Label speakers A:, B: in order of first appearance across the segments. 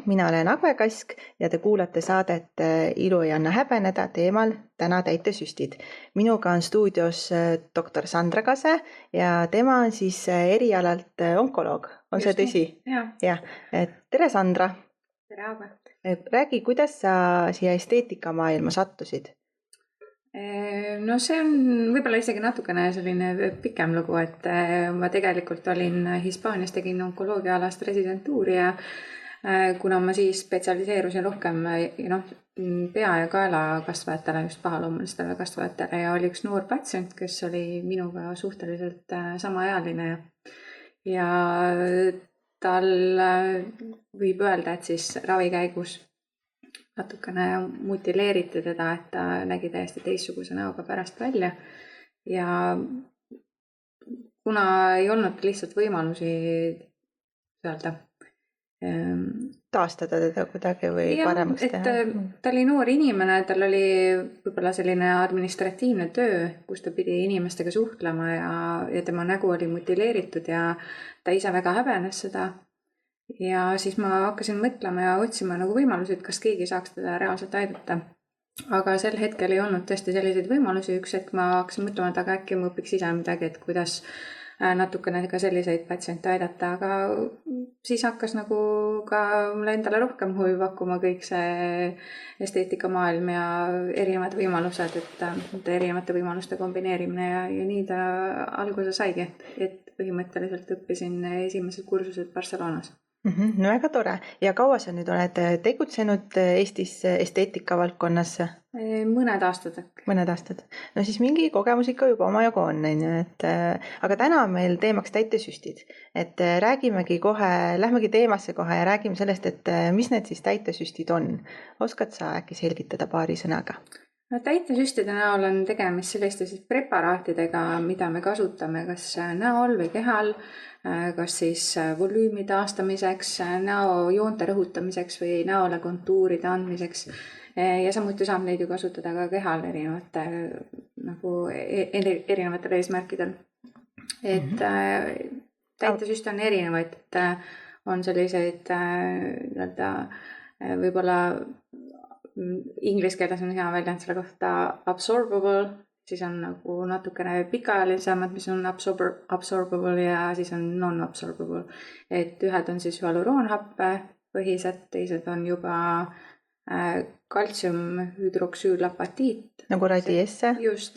A: mina olen Agve Kask ja te kuulate saadet Ilu ei anna häbeneda teemal täna täitesüstid. Minuga on stuudios doktor Sandra Kase ja tema on siis erialalt onkoloog. On see tõsi?
B: Jah.
A: Tere Sandra!
B: Tere Agve!
A: Räägi, kuidas sa siia esteetikamaailma sattusid?
B: No see on võib-olla isegi natukene selline pikem lugu, et ma tegelikult olin Hispaanias, tegin onkoloogiaalast residentuuri ja kuna ma siis spetsialiseerusin rohkem pea- ja kaelakasvajatele, just pahaloomulistele kasvajatele ja oli üks noor patsient, kes oli minuga suhteliselt samaealine ja tal võib öelda, et siis ravi käigus natukene mutileeriti teda, et ta nägi täiesti teistsuguse näoga pärast välja ja kuna ei olnud lihtsalt võimalusi
A: taastada teda kuidagi või paremaks teha?
B: Ta oli noor inimene, tal oli võib-olla selline administratiivne töö, kus ta pidi inimestega suhtlema ja tema nägu oli mutileeritud ja ta ise väga häbenes seda. Ja siis ma hakkasin mõtlema ja otsima nagu võimalusi, et kas keegi saaks teda reaalselt aidata. Aga sel hetkel ei olnud tõesti selliseid võimalusi. Üks hetk ma hakkasin mõtlema, et aga äkki ma õpiks ise midagi, et kuidas natukene ka selliseid patsiente aidata. Aga siis hakkas nagu ka mulle endale rohkem huvi pakkuma kõik see esteetikamaailm ja erinevad võimalused, et erinevate võimaluste kombineerimine ja nii ta alguse saigi, et põhimõtteliselt õppisin esimesed kursused Barcelonas.
A: No väga tore. Ja kaua sa nüüd oled tegutsenud Eestis esteetika valdkonnas?
B: Mõned aastad.
A: Mõned aastad. No siis mingi kogemus ikka juba omajagu on. Aga täna on meil teemaks täitesüstid. Et räägimegi kohe, lähmegi teemasse kohe ja räägime sellest, et mis need siis täitesüstid on. Oskad sa äkki selgitada paari sõnaga?
B: No, täitesüstide näol on tegemist selliste preparaatidega, mida me kasutame kas näol või kehal, kas siis volüümi taastamiseks, näojoonte rõhutamiseks või näole kontuuride andmiseks. Ja samuti saab neid ju kasutada ka kehal erinevatel eesmärkidel. Et täitesüste on erinevaid, et on selliseid võib-olla inglise keeles on hea väljend selle kohta absorbable, siis on nagu natukene pikaajalisemad, mis on absorbable ja siis on non-absorbable. Et ühed on siis hüaluroonhappe põhised, teised on juba kaltsiumhüdroksüülapatiit.
A: Nagu radiesse,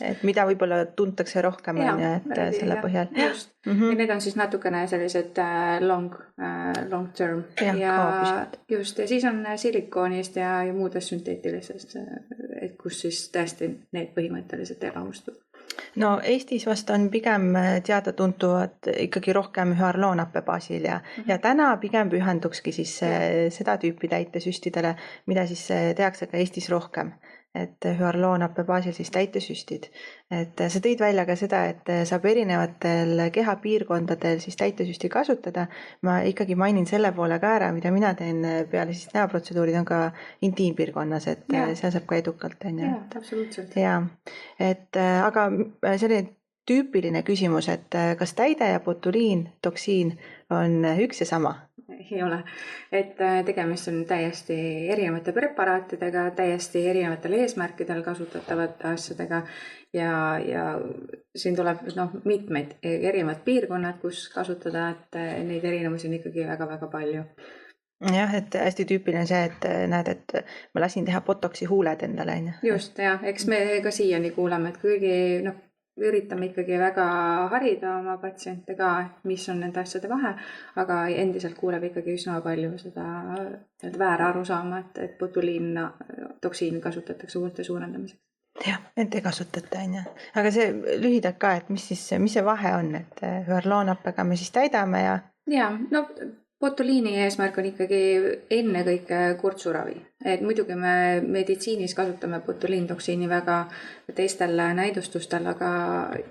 A: et mida võib-olla tuntakse rohkem selle põhjal.
B: Just. Ja need on siis natukene sellised long term. Ja siis on silikoonist ja muudest sünteetilisest, et kus siis tõesti need põhimõtteliselt ebahustub.
A: No Eestis vast on pigem teada-tuntuvad ikkagi rohkem hüaluroonhappe baasil ja täna pigem pühendukski siis seda tüüpi täitesüstidele, mida siis tehakse ka Eestis rohkem. Et hüaluroonhappe baasil siis täitesüstid. Et sa tõid välja ka seda, et saab erinevatel kehapiirkondadel siis täitesüsti kasutada. Ma ikkagi mainin selle poole ka ära, mida mina teen peale siis näoprotseduurid on ka intiimpiirkonnas, et seal saab ka edukalt.
B: Jaa, absoluutselt.
A: Aga selline tüüpiline küsimus, et kas täide ja botuliin, toksiin on üks ja sama?
B: Ei ole. Et tegemist on täiesti erinevate preparaatidega, täiesti erinevatel eesmärkidel kasutatavate asjadega ja siin tuleb mitmeid erinevad piirkonnad, kus kasutada, et neid erinevusi on ikkagi väga-väga palju.
A: Jah, et hästi tüüpiline see, et näed, et ma lasin teha botoksi huuled endale.
B: Just, jah. Eks me ka siiani kuuleme, et kuigi üritame ikkagi väga harida oma patsiente ka, mis on nende asjade vahe, aga endiselt kuuleb ikkagi üsna palju seda väära arusaama, et botuliin, toksiin kasutatakse huulte suurendamiseks.
A: Jah, et ei kasutata. Aga see lühidalt ka, et mis see vahe on, et hüaluroonhappega me siis täidame ja...
B: Jaa, botuliini eesmärk on ikkagi enne kõike kurtsuravi. Et muidugi me meditsiinis kasutame botuliintoksiini väga teistel näidustustel, aga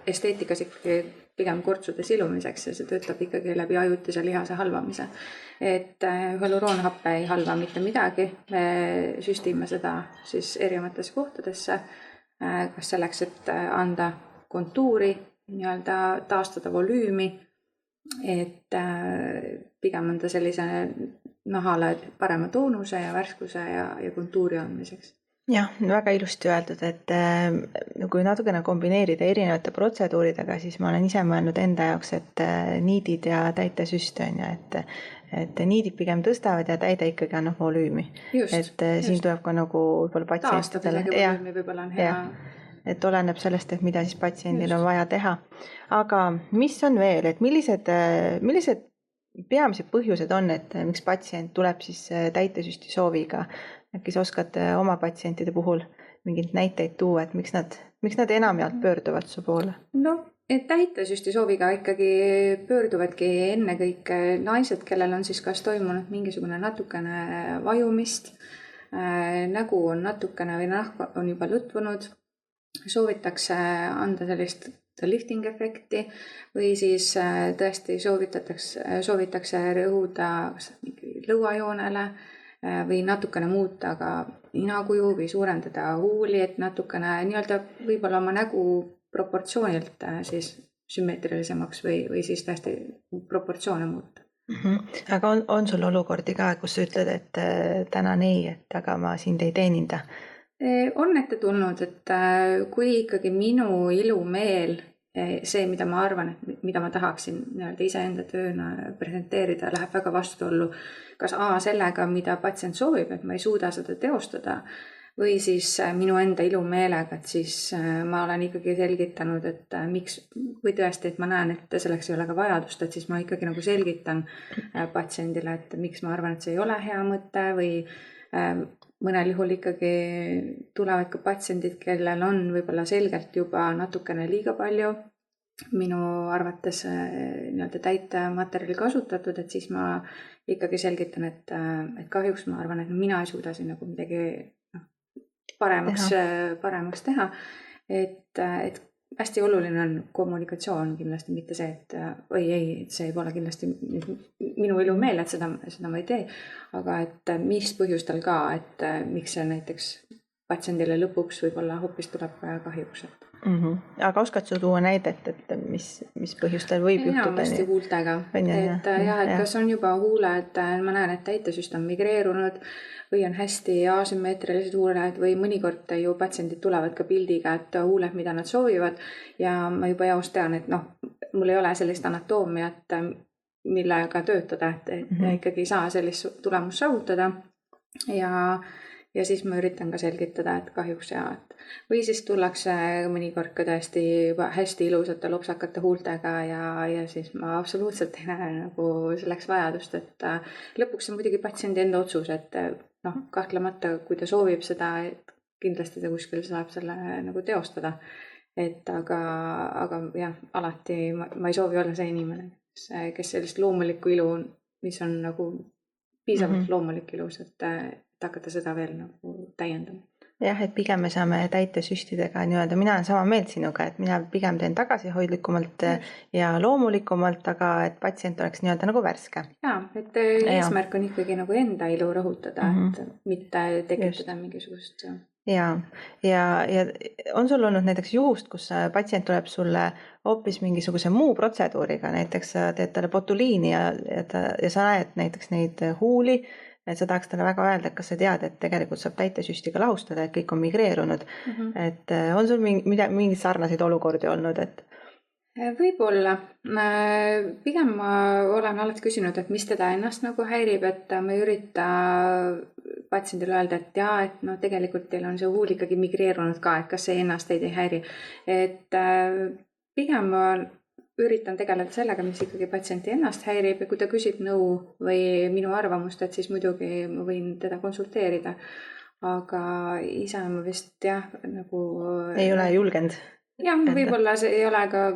B: esteetikas ikkagi pigem kurtsude silumiseks ja see töötab ikkagi läbi ajutise lihase halvamise. Et hüaluroonhappe ei halva mitte midagi. Me süstime seda siis erinevatesse kohtadesse, kas selleks, et anda kontuuri, taastada volüümi, et pigem on ta sellise nahale parema toonuse ja värskuse ja kontuuri andmiseks.
A: Jah, väga ilusti öeldud, et kui natukene kombineerida erinevate protseduuridega, siis ma olen ise mõelnud enda jaoks, et niidid ja täitesüst on ju, et niidid pigem tõstavad ja täide ikkagi annab volüümi. Et siin tuleb ka nagu võib-olla patsientidele.
B: Taastada volüümi võib-olla on hea.
A: Et oleneb sellest, et mida siis patsiendil on vaja teha. Aga mis on veel, et millised peamised põhjused on, et miks patsient tuleb siis täitesüsti sooviga? Äkki sa oskad oma patsientide puhul mingeid näiteid tuua, et miks nad enamjaolt pöörduvad su poole?
B: No, et täitesüsti sooviga ikkagi pöörduvadki ennekõike naised, kellel on siis kas toimunud mingisugune natukene vajumist, nägu on natukene või nahk on juba lõtvunud, soovitakse anda sellist lifting efekti või siis tõesti soovitakse rõhuda lõuajoonele või natukene muuta ka ninakuju või suurendada huuli, et natukene nii-öelda võib-olla oma nägu proportsioonilt siis sümmeetrilisemaks või siis tõesti proportsioone muuta.
A: Aga on sul olukordi ka, kus sa ütled, et tänan ei, et aga ma sind ei teeninda?
B: On ette tulnud, et kui ikkagi minu ilumeel, see, mida ma arvan, et mida ma tahaksin iseenda tööna presenteerida, läheb väga vastuollu kas sellega, mida patsient soovib, et ma ei suuda seda teostada, või siis minu enda ilumeelega, et siis ma olen ikkagi selgitanud, et miks, või tõesti, et ma näen, et selleks ei ole ka vajadust, et siis ma ikkagi nagu selgitan patsiendile, et miks ma arvan, et see ei ole hea mõte või mõnel juhul ikkagi tulevad ka patsiendid, kellel on võib-olla selgelt juba natukene liiga palju minu arvates nii-öelda täitematerjali kasutatud, et siis ma ikkagi selgitan, et kahjuks ma arvan, et mina ei suuda siin nagu midagi paremaks teha. Et hästi oluline on kommunikatsioon kindlasti, mitte see, et et see ei ole kindlasti minu ilumeel, et seda ma ei tee, aga et mis põhjustel ka, et miks see näiteks patsiendile lõpuks võib-olla hoopis tuleb kahjuks.
A: Aga oskad sa tuua näidet, et mis põhjustel võib juhtuda?
B: Enamasti huultega, et kas on juba huule, et ma näen, et täitesüst on migreerunud või on hästi asümmeetrilised huuled või mõnikord ju patsiendid tulevad ka pildiga, et huuled, mida nad soovivad ja ma juba jaost tean, et mul ei ole sellist anatoomiat, millega töötada, et ikkagi ei saa sellist tulemust saavutada ja siis ma üritan ka selgitada, et kahjuks või siis tullakse mõnikord ka tõesti juba hästi ilusate lopsakate huultega ja siis ma absoluutselt ei näe nagu selleks vajadust, et lõpuks see muidugi patsiendi enda otsus, et kahtlemata, kui ta soovib seda, et kindlasti ta kuskil saab selle nagu teostada. Et aga jah, alati ma ei soovi olla see inimene, kes sellist loomulikku ilu, mis on nagu piisavalt loomulik ilus, et hakata seda veel nagu täiendama.
A: Jah, et pigem me saame täitesüstidega nii-öelda, mina olen sama meelt sinuga, et mina pigem teen tagasihoidlikumalt ja loomulikumalt, aga et patsient oleks nii-öelda nagu värske.
B: Jaa, et eesmärk on ikkagi nagu enda ilu rõhutada, et mitte tekitada mingisugust.
A: Ja on sul olnud näiteks juhust, kus patsient tuleb sulle hoopis mingisuguse muu protseduuriga, näiteks teed talle botuliini ja sa näed näiteks neid huuli, et sa tahaks talle väga öelda, et kas sa tead, et tegelikult saab täitesüstiga lahustada, et kõik on migreerunud. Et on sul mingi sarnaseid olukordi olnud?
B: Võib-olla. Pigem ma olen alati küsinud, et mis teda ennast nagu häirib, et ma ei ürita patsiendile öelda, et tegelikult teil on see huul ikkagi migreerunud ka, et kas see ennast ei häiri. Et pigem ma üritan tegeleda sellega, mis ikkagi patsienti ennast häirib ja kui ta küsib nõu või minu arvamust, et siis muidugi ma võin teda konsulteerida. Aga ise ma vist nagu...
A: Ei ole julgenud?
B: Jah, võib-olla see ei ole ka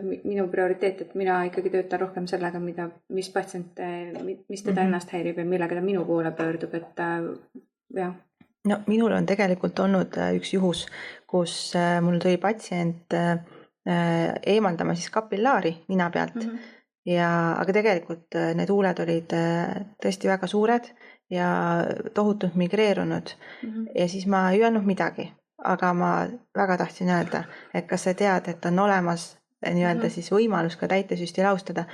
B: minu prioriteet, et mina ikkagi töötan rohkem sellega, mis patsient, mis teda ennast häirib ja millega ta minu poole pöördub, et jah.
A: No minul on tegelikult olnud üks juhus, kus mul tuli patsient eemaldama siis kapillaari nina pealt. Aga tegelikult need huuled olid tõesti väga suured ja tohutult migreerunud. Ja siis ma ei öelnud midagi, aga ma väga tahtsin öelda, et kas sa tead, et on olemas nii-öelda siis võimalus ka täitesüsti lahustada.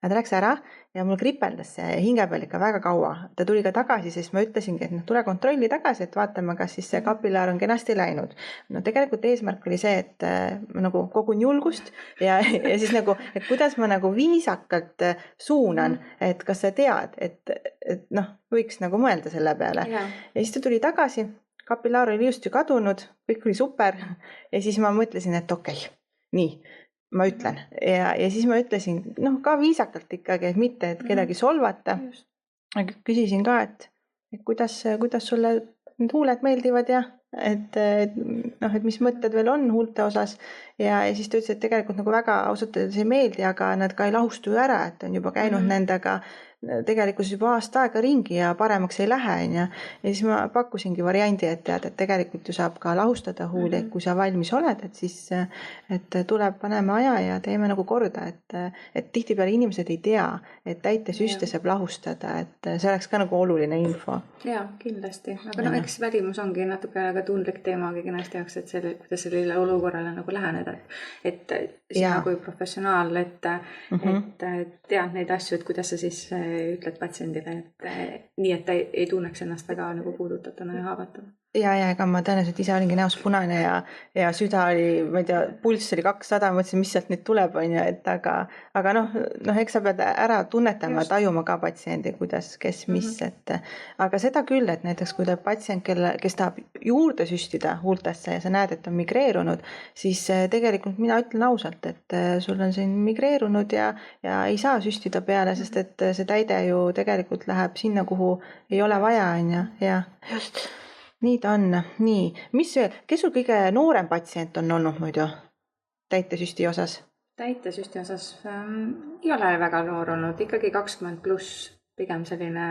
A: ta läks ära ja mul kripeldas see hinge peal ikka väga kaua. Ta tuli ka tagasi, sest ma ütlesingi, et tule kontrolli tagasi, et vaatame, kas siis see kapillaar on kenasti läinud. No tegelikult eesmärk oli see, et ma nagu kogun julgust ja siis nagu, et kuidas ma nagu viisakalt suunan, et kas sa tead, et võiks nagu mõelda selle peale. Ja siis ta tuli tagasi, kapillaar oli just ju kadunud, kõik oli super ja siis ma mõtlesin, et okei, nii. Ma ütlen ja siis ma ütlesin, ka viisakalt ikkagi, et mitte, et kedagi solvata. Küsisin ka, et kuidas sulle need huuled meeldivad ja et mis mõtted veel on huulte osas ja siis ta ütles, et tegelikult nagu väga ausalt öeldes ei meeldi, aga nad ka ei lahustu ju ära, et on juba käinud nendega tegelikult juba aasta aega ringi ja paremaks ei lähe. Ja siis ma pakkusingi variandi, et tegelikult ju saab ka lahustada huuli, et kui sa valmis oled, et siis tuleb paneme aja ja teeme nagu korda, et tihtipeale inimesed ei tea, et täitesüste saab lahustada, et see oleks ka nagu oluline info.
B: Jaa, kindlasti. Aga eks välimus ongi natuke väga tundlik teema kenasti jaoks, et kuidas sellele olukorrale nagu läheneda. Et sina kui professionaal, et tead neid asju, et kuidas sa siis ütled patsiendile, et nii, et ta ei tunneks ennast väga nagu puudutatuna ja haavatuna.
A: Ja ega ma tõenäoliselt ise olingi näos punane ja süda oli, ma ei tea, pulss oli 200, mõtlesin, mis sealt nüüd tuleb, aga eks sa pead ära tunnetama, tajuma ka patsiendi, kuidas, kes, mis, aga seda küll, et näiteks kui tuleb patsient, kes tahab juurde süstida huultesse ja sa näed, et on migreerunud, siis tegelikult mina ütlen ausalt, et sul on siin migreerunud ja ei saa süstida peale, sest et see täide ju tegelikult läheb sinna, kuhu ei ole vaja, ja just. Nii ta on. Nii. Kes sul kõige noorem patsient on olnud muidu täitesüsti osas?
B: Täitesüsti osas ei ole väga noor olnud, ikkagi 20+, pigem selline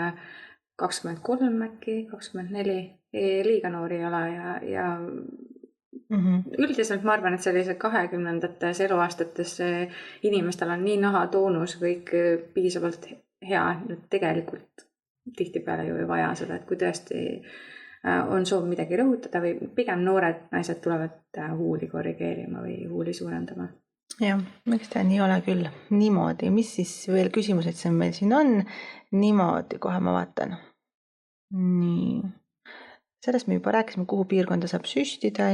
B: 23 äkki, 24, liiga noor ei ole ja üldiselt ma arvan, et sellised 20-ndates eluaastates inimestel on nii nahatoonus kõik piisavalt hea, et tegelikult tihtipeale ju ei vaja seda, et kui tõesti on soov midagi rõhutada või pigem noored naised tulevad huuli korrigeerima või huuli suurendama.
A: Jah, miks ta nii ole küll. Niimoodi, mis siis veel küsimused meil siin on? Niimoodi, kohe ma vaatan. Nii. Sellest me juba rääkisime, kuhu piirkonda saab süstida.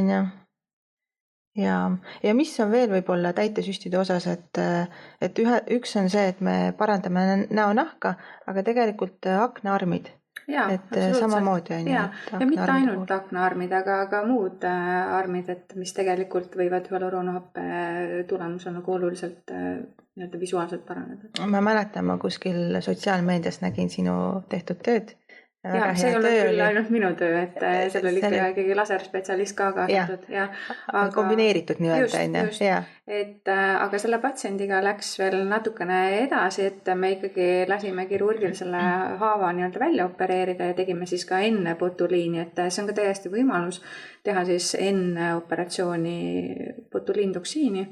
A: Ja mis on veel võib-olla täitesüstide osas, et üks on see, et me parandame näonahka, aga tegelikult aknaarmid. Et samamoodi on.
B: Ja mitte ainult aknaarmid, aga muud armid, et mis tegelikult võivad hüaluroonhappe tulemusel nagu oluliselt visuaalselt paraneda.
A: Ma mäletan, ma kuskil sotsiaalmeedias nägin sinu tehtud tööd.
B: Ja see ei olnud küll ainult minu töö, et seal oli ikkagi laserspetsialist ka kaasatud.
A: Aga kombineeritud nii-öelda.
B: Just. Aga selle patsiendiga läks veel natukene edasi, et me ikkagi lasime kirurgilisele haava nii-öelda välja opereerida ja tegime siis ka enne botuliini, et see on ka täiesti võimalus teha siis enne operatsiooni botuliintoksiini.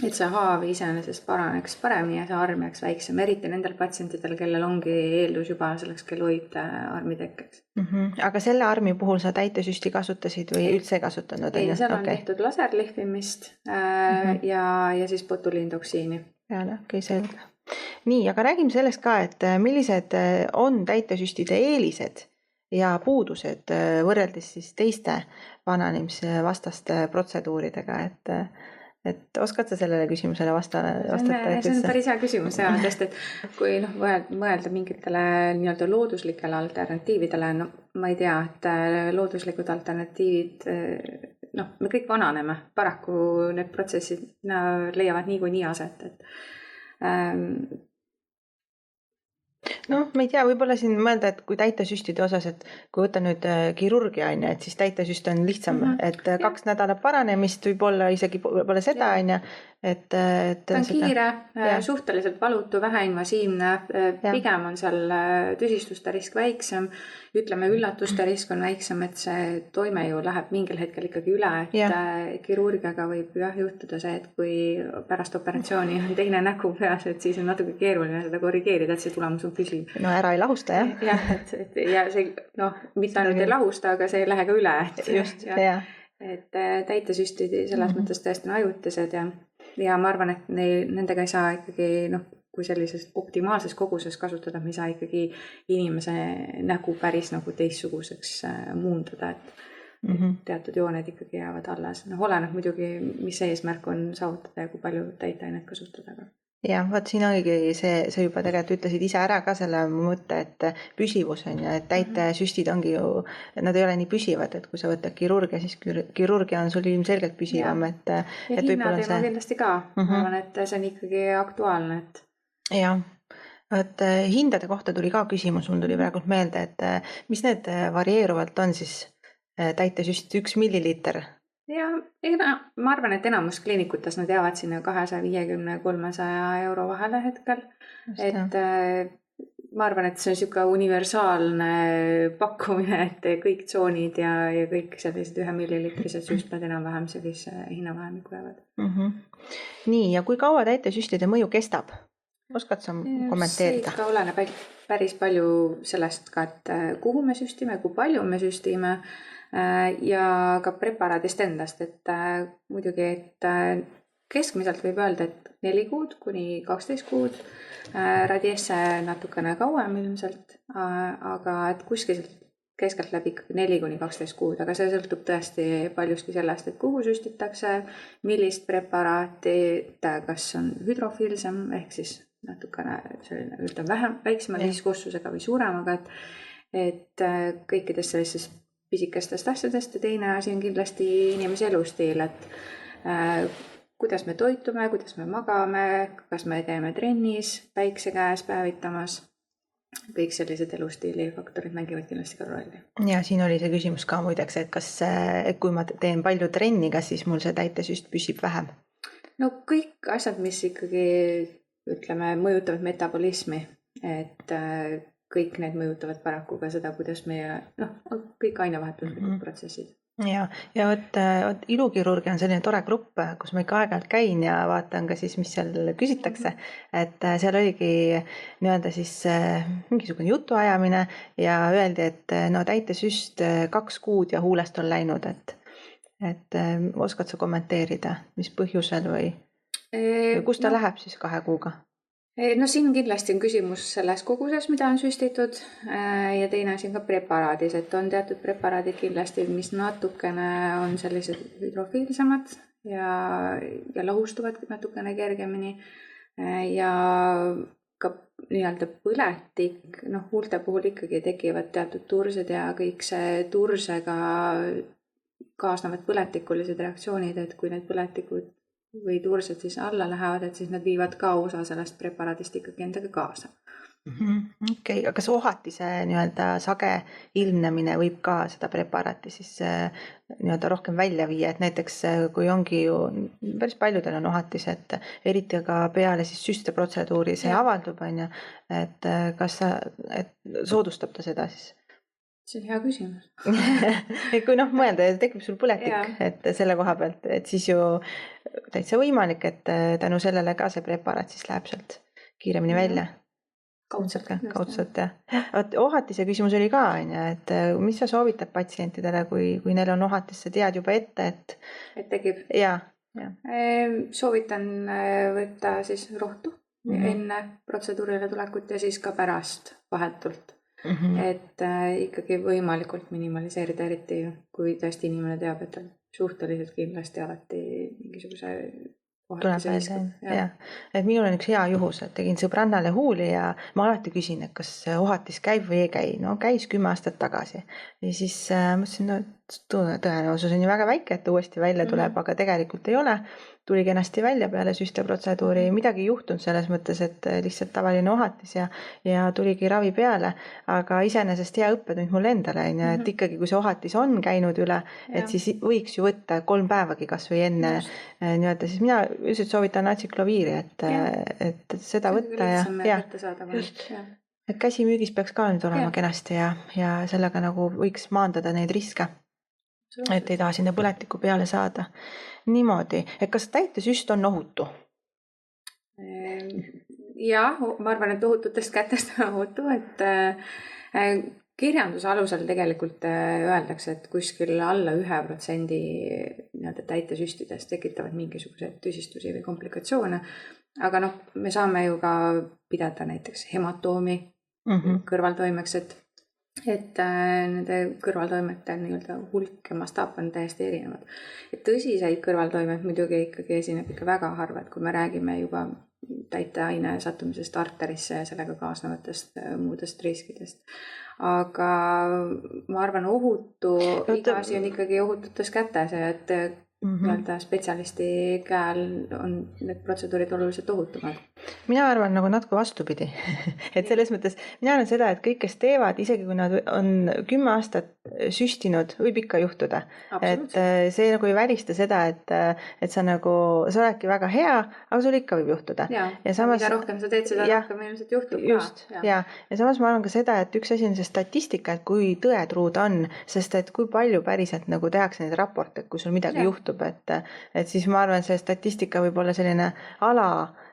B: Et see haav iseenesest paraneks paremini ja see arm jääks väiksem, eriti nendel patsientidel, kellel ongi eeldus juba selleks keloidarmi tekkeks.
A: Aga selle armi puhul sa täitesüsti kasutasid või üldse ei kasutanud?
B: Ei, seal on tehtud laserlihvimist ja siis botuliintoksiini.
A: Okei, selge. Nii, aga räägime sellest ka, et millised on täitesüstide eelised ja puudused võrreldes siis teiste vananemise vastaste protseduuridega, et oskad sa sellele küsimusele vastata?
B: See on päris hea küsimus, sest et kui mõelda mingitele nii-öelda looduslikele alternatiividele, ma ei tea, et looduslikud alternatiivid, me kõik vananeme, paraku need protsessid leiavad niikuinii aset, ma
A: ei tea, võib-olla siin mõelda, et kui täitesüstide osas, et kui võtta nüüd kirurgia, et siis täitesüst on lihtsam, et 2 nädalat paranemist võib-olla isegi võib-olla seda,
B: ta on kiire, suhteliselt valutu, väheinvasiivne, pigem on seal tüsistuste risk väiksem, ütleme üllatuste risk on väiksem, et see toime ju läheb mingil hetkel ikkagi üle, et kirurgiaga võib juhtuda see, et kui pärast operatsiooni on teine nägu peas, et siis on natuke keeruline seda korrigeerida, et see tulemus on püsiv.
A: No ära ei lahusta, jah.
B: Ja see, mitte ainult ei lahusta, aga see ei lähe ka üle.
A: Just, jah.
B: Et täitesüstid selles mõttes tõesti on ajutised ja ma arvan, et nendega ei saa ikkagi kui sellises optimaalses koguses kasutada, me ei saa ikkagi inimese nägu päris nagu teistsuguseks muundada, et teatud jooned ikkagi jäävad alles. Oleneb muidugi, mis eesmärk on saavutada ja kui palju täitainet kasutada.
A: Ja, vot siin ongi see juba tegelikult ütlesid ise ära ka selle mõtte, et püsivus on ja et täitesüstid ongi ju, nad ei ole nii püsivad, et kui sa võtad kirurgia, siis kirurgia on sul ilmselgelt püsivam.
B: Ja hinnateema kindlasti ka, ma arvan, et see on ikkagi aktuaalne.
A: Ja, et hindade kohta tuli ka küsimus, mul tuli praegu meelde, et mis need varieeruvalt on siis täitesüstid 1 milliliiter?
B: Ja ma arvan, et enamus kliinikutes nad jäävad sinna 250-300 euro vahele hetkel. Et ma arvan, et see on siuke universaalne pakkumine, et kõik tsoonid ja kõik sellised 1 milliliitrised süstmed enam-vähem sellise hinnavahemikku jäävad.
A: Nii, ja kui kaua täitesüstide mõju kestab? Oskad sa kommenteerida?
B: See ikka oleneb päris palju sellest ka, et kuhu me süstime, kui palju me süstime ja ka preparaadist endast, et muidugi, et keskmiselt võib öelda, et 4 kuud kuni 12 kuud, radiesse natukene kauem ilmselt, aga et kuskil keskelt läbi 4 kuni 12 kuud, aga see sõltub tõesti paljuski sellest, et kuhu süstitakse, millist preparaati, kas on hüdrofiilsem ehk siis natukene selline väiksema liiskossusega või suuremaga, et kõikidest sellisest pisikestest asjadest ja teine asi on kindlasti inimese elustiil, et kuidas me toitume, kuidas me magame, kas me käime trennis, päikse käes päevitamas, kõik sellised elustiili faktorid mängivad kindlasti ka rolli.
A: Ja siin oli see küsimus ka muideks, et kas kui ma teen palju trenni, kas siis mul see täitesüst püsib vähem?
B: No kõik asjad, mis ikkagi ütleme, mõjutavad metabolismi, et kõik need mõjutavad paraku ka seda, kuidas meie, kõik ainevahetuslikud protsessid.
A: Ja vot ilukirurgia on selline tore grupp, kus ma ikka aeg-ajalt käin ja vaatan ka siis, mis seal küsitakse. Et seal oligi nii-öelda siis mingisugune jutuajamine ja öeldi, et no täitesüst 2 kuud ja huulest on läinud, et oskad sa kommenteerida, mis põhjusel või kus ta läheb siis 2 kuuga?
B: No siin kindlasti on küsimus selles koguses, mida on süstitud ja teine asi on ka preparaadis, et on teatud preparaadid kindlasti, mis natukene on sellised hüdrofiilsemad ja lahustuvad natukene kergemini ja ka nii-öelda põletik, huulte puhul ikkagi tekivad teatud tursed ja kõik see tursega kaasnevad põletikulised reaktsioonid, et kui need põletikud või tursed siis alla lähevad, et siis nad viivad ka osa sellest preparaadist ikkagi endaga kaasa.
A: Okei, aga kas ohatise nii-öelda sage ilmnemine võib ka seda preparaati siis nii-öelda rohkem välja viia, et näiteks kui ongi ju päris paljudel on ohatised, eriti ka peale siis süsteprotseduuri see avaldub, et kas soodustab ta seda siis?
B: See on hea küsimus.
A: Kui mõelda, tekib sul põletik, et selle koha pealt, et siis ju täitsa võimalik, et tänu sellele ka see preparaat siis läheb sealt kiiremini välja. Kaudselt. Ohatise küsimus oli ka, et mis sa soovitad patsientidele, kui neil on ohatis, sa tead juba ette,
B: et tekib?
A: Ja.
B: Soovitan võtta siis rohtu enne protseduurile tulekut ja siis ka pärast vahetult. Et ikkagi võimalikult minimaliseerida, eriti kui tõesti inimene teab, et on suhteliselt kindlasti alati mingisuguse ohatise viskab.
A: Et minul on üks hea juhus, et tegin sõbrannale huuli ja ma alati küsin, et kas ohatis käib või ei käi. No käis 10 aastat tagasi ja siis mõtlesin, tõenäosus on ju väga väike, et uuesti välja tuleb, aga tegelikult ei ole. Tuli kenasti välja peale süsteprotseduuri, midagi ei juhtunud selles mõttes, et lihtsalt tavaline ohatis ja tuligi ravi peale, aga iseenesest hea õppetund mulle endale, et ikkagi kui see ohatis on käinud üle, et siis võiks ju võtta 3 päevagi kas või enne nii-öelda, siis mina üldiselt soovitan atsikloviiri, et seda võtta et käsimüügis peaks ka nüüd olema kenasti ja sellega nagu võiks maandada neid riske. Et ei taha sinna põletiku peale saada. Niimoodi, et kas täitesüst on ohutu?
B: Ja, ma arvan, et ohututest kätest on ohutu, et kirjanduse alusel tegelikult öeldakse, et kuskil alla 1% nii-öelda täitesüstidest tekitavad mingisuguseid tüsistusi või komplikatsioone. Aga noh, me saame ju ka pidada näiteks hematoomi kõrvaltoimeks, et nende kõrvaltoimete nii-öelda hulk ja mastaap on täiesti erinevad. Et tõsiseid kõrvaltoimed muidugi ikkagi esineb ikka väga harva, et kui me räägime juba täiteaine sattumisest arterisse ja sellega kaasnevatest muudest riskidest. Aga ma arvan, iga asi on ikkagi ohututes kätes ja et nii-öelda spetsialisti käel on need protseduurid oluliselt ohutumad.
A: Mina arvan nagu natuke vastupidi. Et selles mõttes, mina arvan seda, et kõik, kes teevad, isegi kui nad on 10 aastat süstinud, võib ikka juhtuda. Et see nagu ei välista seda, et sa oledki väga hea, aga sul ikka võib juhtuda.
B: Ja samas, mida rohkem sa teed, seda rohkem ilmselt juhtub
A: just, ka. Ja samas ma arvan ka seda, et üks asi on see statistika, et kui tõetruu ta on, sest et kui palju päriselt nagu tehakse neid raporteid, kui sul midagi juhtub. Et siis ma arvan, see statistika võib olla selline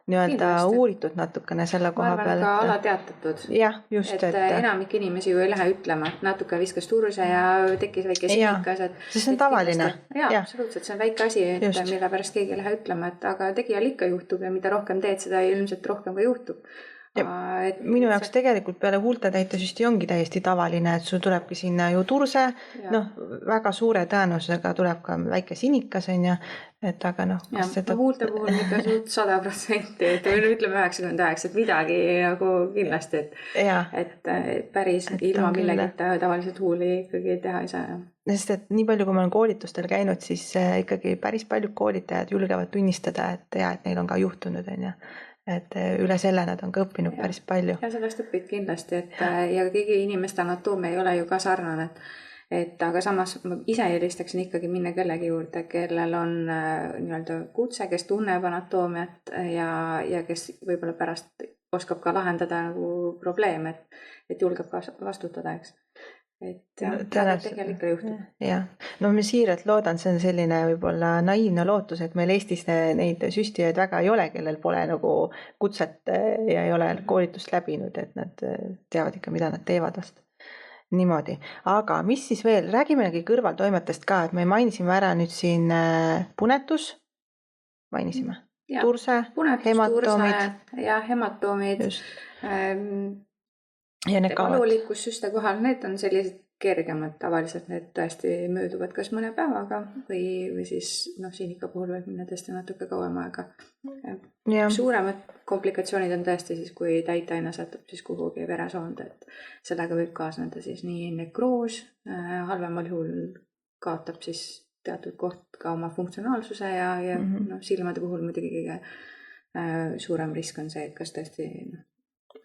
A: nii-öelda uuritud natukene selle koha peal.
B: Ma arvan ka alateatatud.
A: Jah, just.
B: Et enamik inimesi ju ei lähe ütlema, et natuke viskas turse ja tekkis väike sinikas.
A: See on tavaline.
B: Ja, absoluutselt, see on väike asi, mille pärast keegi ei lähe ütlema, et aga tegijal ikka juhtub ja mida rohkem teed, seda ilmselt rohkem ka juhtub.
A: Minu jaoks tegelikult peale huulte täitesüsti ongi täiesti tavaline, et sul tulebki sinna ju turse, väga suure tõenäosusega tuleb ka väike sinikas, et aga
B: huulte puhul ikka suht 100%, et või ütleme 99%, et midagi nagu kindlasti, et päris ilma millegita tavaliselt huuli ikkagi teha ei saa.
A: Sest et nii palju, kui ma olen koolitustel käinud, siis ikkagi päris paljud koolitajad julgevad tunnistada, et neil on ka juhtunud, et üle selle nad on ka õppinud päris palju.
B: Ja sellest õpid kindlasti, ja kõigi inimeste anatoomia ei ole ju ka sarnane, aga samas ma ise eelistaksin ikkagi minna kellegi juurde, kellel on nii-öelda kutse, kes tunneb anatoomiat ja kes võib-olla pärast oskab ka lahendada nagu probleem, et julgeb ka vastutada, eks. Et tegelikult ikka juhtub.
A: No me siiralt loodan, see on selline võib-olla naiivne lootus, et meil Eestis neid süstijaid väga ei ole, kellel pole nagu kutset ja ei ole koolitust läbinud, et nad teavad ikka, mida nad teevad vast. Niimoodi. Aga mis siis veel? Räägimegi kõrvaltoimetest ka, et me mainisime ära nüüd siin punetus, mainisime, turse, hematoomid.
B: Ja hematoomid.
A: Ja need
B: valulikkus süste kohal, need on sellised kergemad, tavaliselt need tõesti mööduvad kas mõne päevaga või siis siinika puhul võib minna tõesti natuke kauem aega. Suuremad komplikatsioonid on tõesti siis, kui täitaine satub siis kuhugi veresoonde, et sellega võib kaasneda siis nii nekroos, halvemal juhul kaotab siis teatud koht ka oma funktsionaalsuse ja silmade puhul muidugi kõige suurem risk on see, et kas tõesti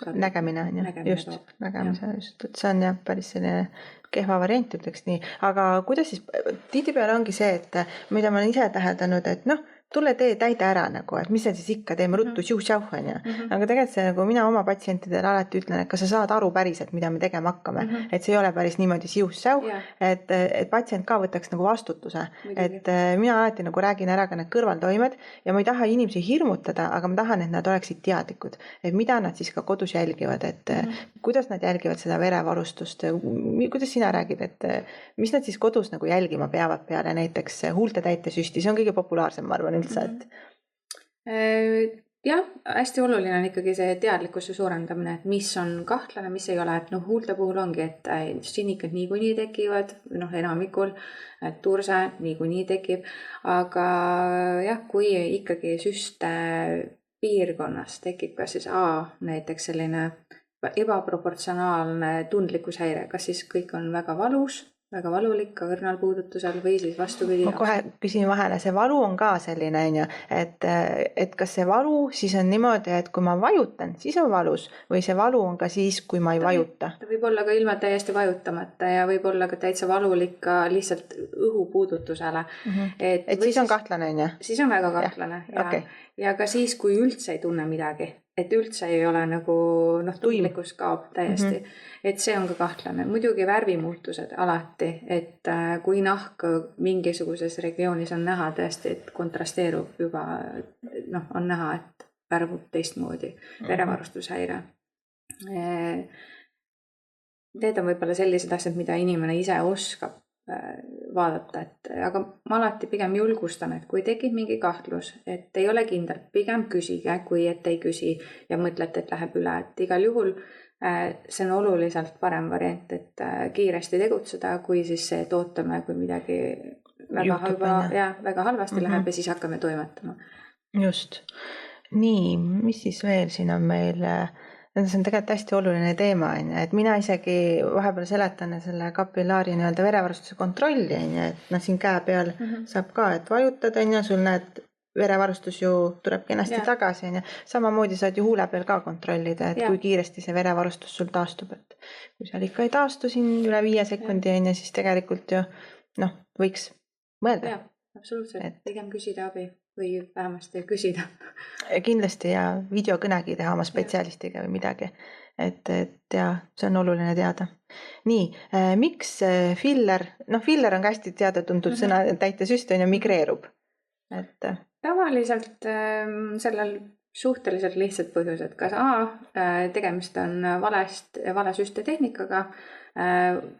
A: nägemine on just, et see on päris selline kehva variant, ütleks nii, aga kuidas siis, tihtipeale ongi see, et mida ma olen ise täheldanud, et tule tee täide ära et mis see siis ikka, teeme ruttu siuh-siuh, aga tegelikult see mina oma patsientidele alati ütlen, et kas sa saad aru päriselt, mida me tegema hakkame, et see ei ole päris niimoodi siuh-siuh, et patsient ka võtaks nagu vastutuse, et mina alati nagu räägin ära ka need kõrvaltoimed ja ma ei taha inimesi hirmutada, aga ma tahan, et nad oleksid teadlikud, et mida nad siis ka kodus jälgivad, et kuidas nad jälgivad seda verevarustust, kuidas sina räägid, et mis nad siis kodus nagu jälgima peavad peale näiteks huulte täitesüsti, see on kõige populaarsem, ma arvan,
B: Jah, hästi oluline on ikkagi see teadlikkuse suurendamine, et mis on kahtlane, mis ei ole, et huulte puhul ongi, et sinikad niikuinii tekivad, enamikul, turse niikuinii tekib, aga jah, kui ikkagi süste piirkonnas tekib ka siis näiteks selline ebaproportsionaalne tundlikkushäire, kas siis kõik on väga valus, väga valulik ka õrnal puudutusel või siis vastupidi.
A: Ma kohe küsin vahele, see valu on ka selline, et kas see valu siis on niimoodi, et kui ma vajutan, siis on valus või see valu on ka siis, kui ma ei vajuta?
B: Ta võib olla ka ilma täiesti vajutamata ja võib olla ka täitsa valulik ka lihtsalt õhupuudutusele.
A: Et siis on kahtlane, on?
B: Siis on väga kahtlane ja ka siis, kui üldse ei tunne midagi. Et üldse ei ole nagu tundlikkus kaob täiesti, et see on ka kahtlane. Muidugi värvimuutused alati, et kui nahk mingisuguses regioonis on näha tõesti, et kontrasteerub juba, on näha, et värvub teistmoodi verevarustushäire. need on võib-olla sellised asjad, mida inimene ise oskab vaadata, aga ma alati pigem julgustan, et kui tekib mingi kahtlus, et ei ole kindel, pigem küsige, kui et ei küsi ja mõtlete, et läheb üle, et igal juhul see on oluliselt parem variant, et kiiresti tegutseda, kui siis see, et ootame, kui midagi väga halvasti läheb ja siis hakkame toimetama.
A: Just. Nii, mis siis veel siin on meil? See on tegelikult hästi oluline teema, et mina isegi vahepeal seletan selle kapillaari nii-öelda verevarustuse kontrolli, et siin käe peal saab ka, et vajutada, sul näed, verevarustus ju tuleb kenasti tagasi, samamoodi saad ju huule peal ka kontrollida, et kui kiiresti see verevarustus sul taastub, et kui seal ikka ei taastu siin üle 5 sekundi, siis tegelikult ju võiks mõelda.
B: Absoluutselt, pigem küsida abi või vähemasti küsida.
A: Kindlasti ja videokõnegi teha oma spetsialistiga või midagi. Et ja, see on oluline teada. Nii, miks filler, filler on ka hästi teada tuntud sõna, täitesüst on ju migreerub.
B: Tavaliselt sellel suhteliselt lihtsad põhjused, kas tegemist on vale süstetehnikaga,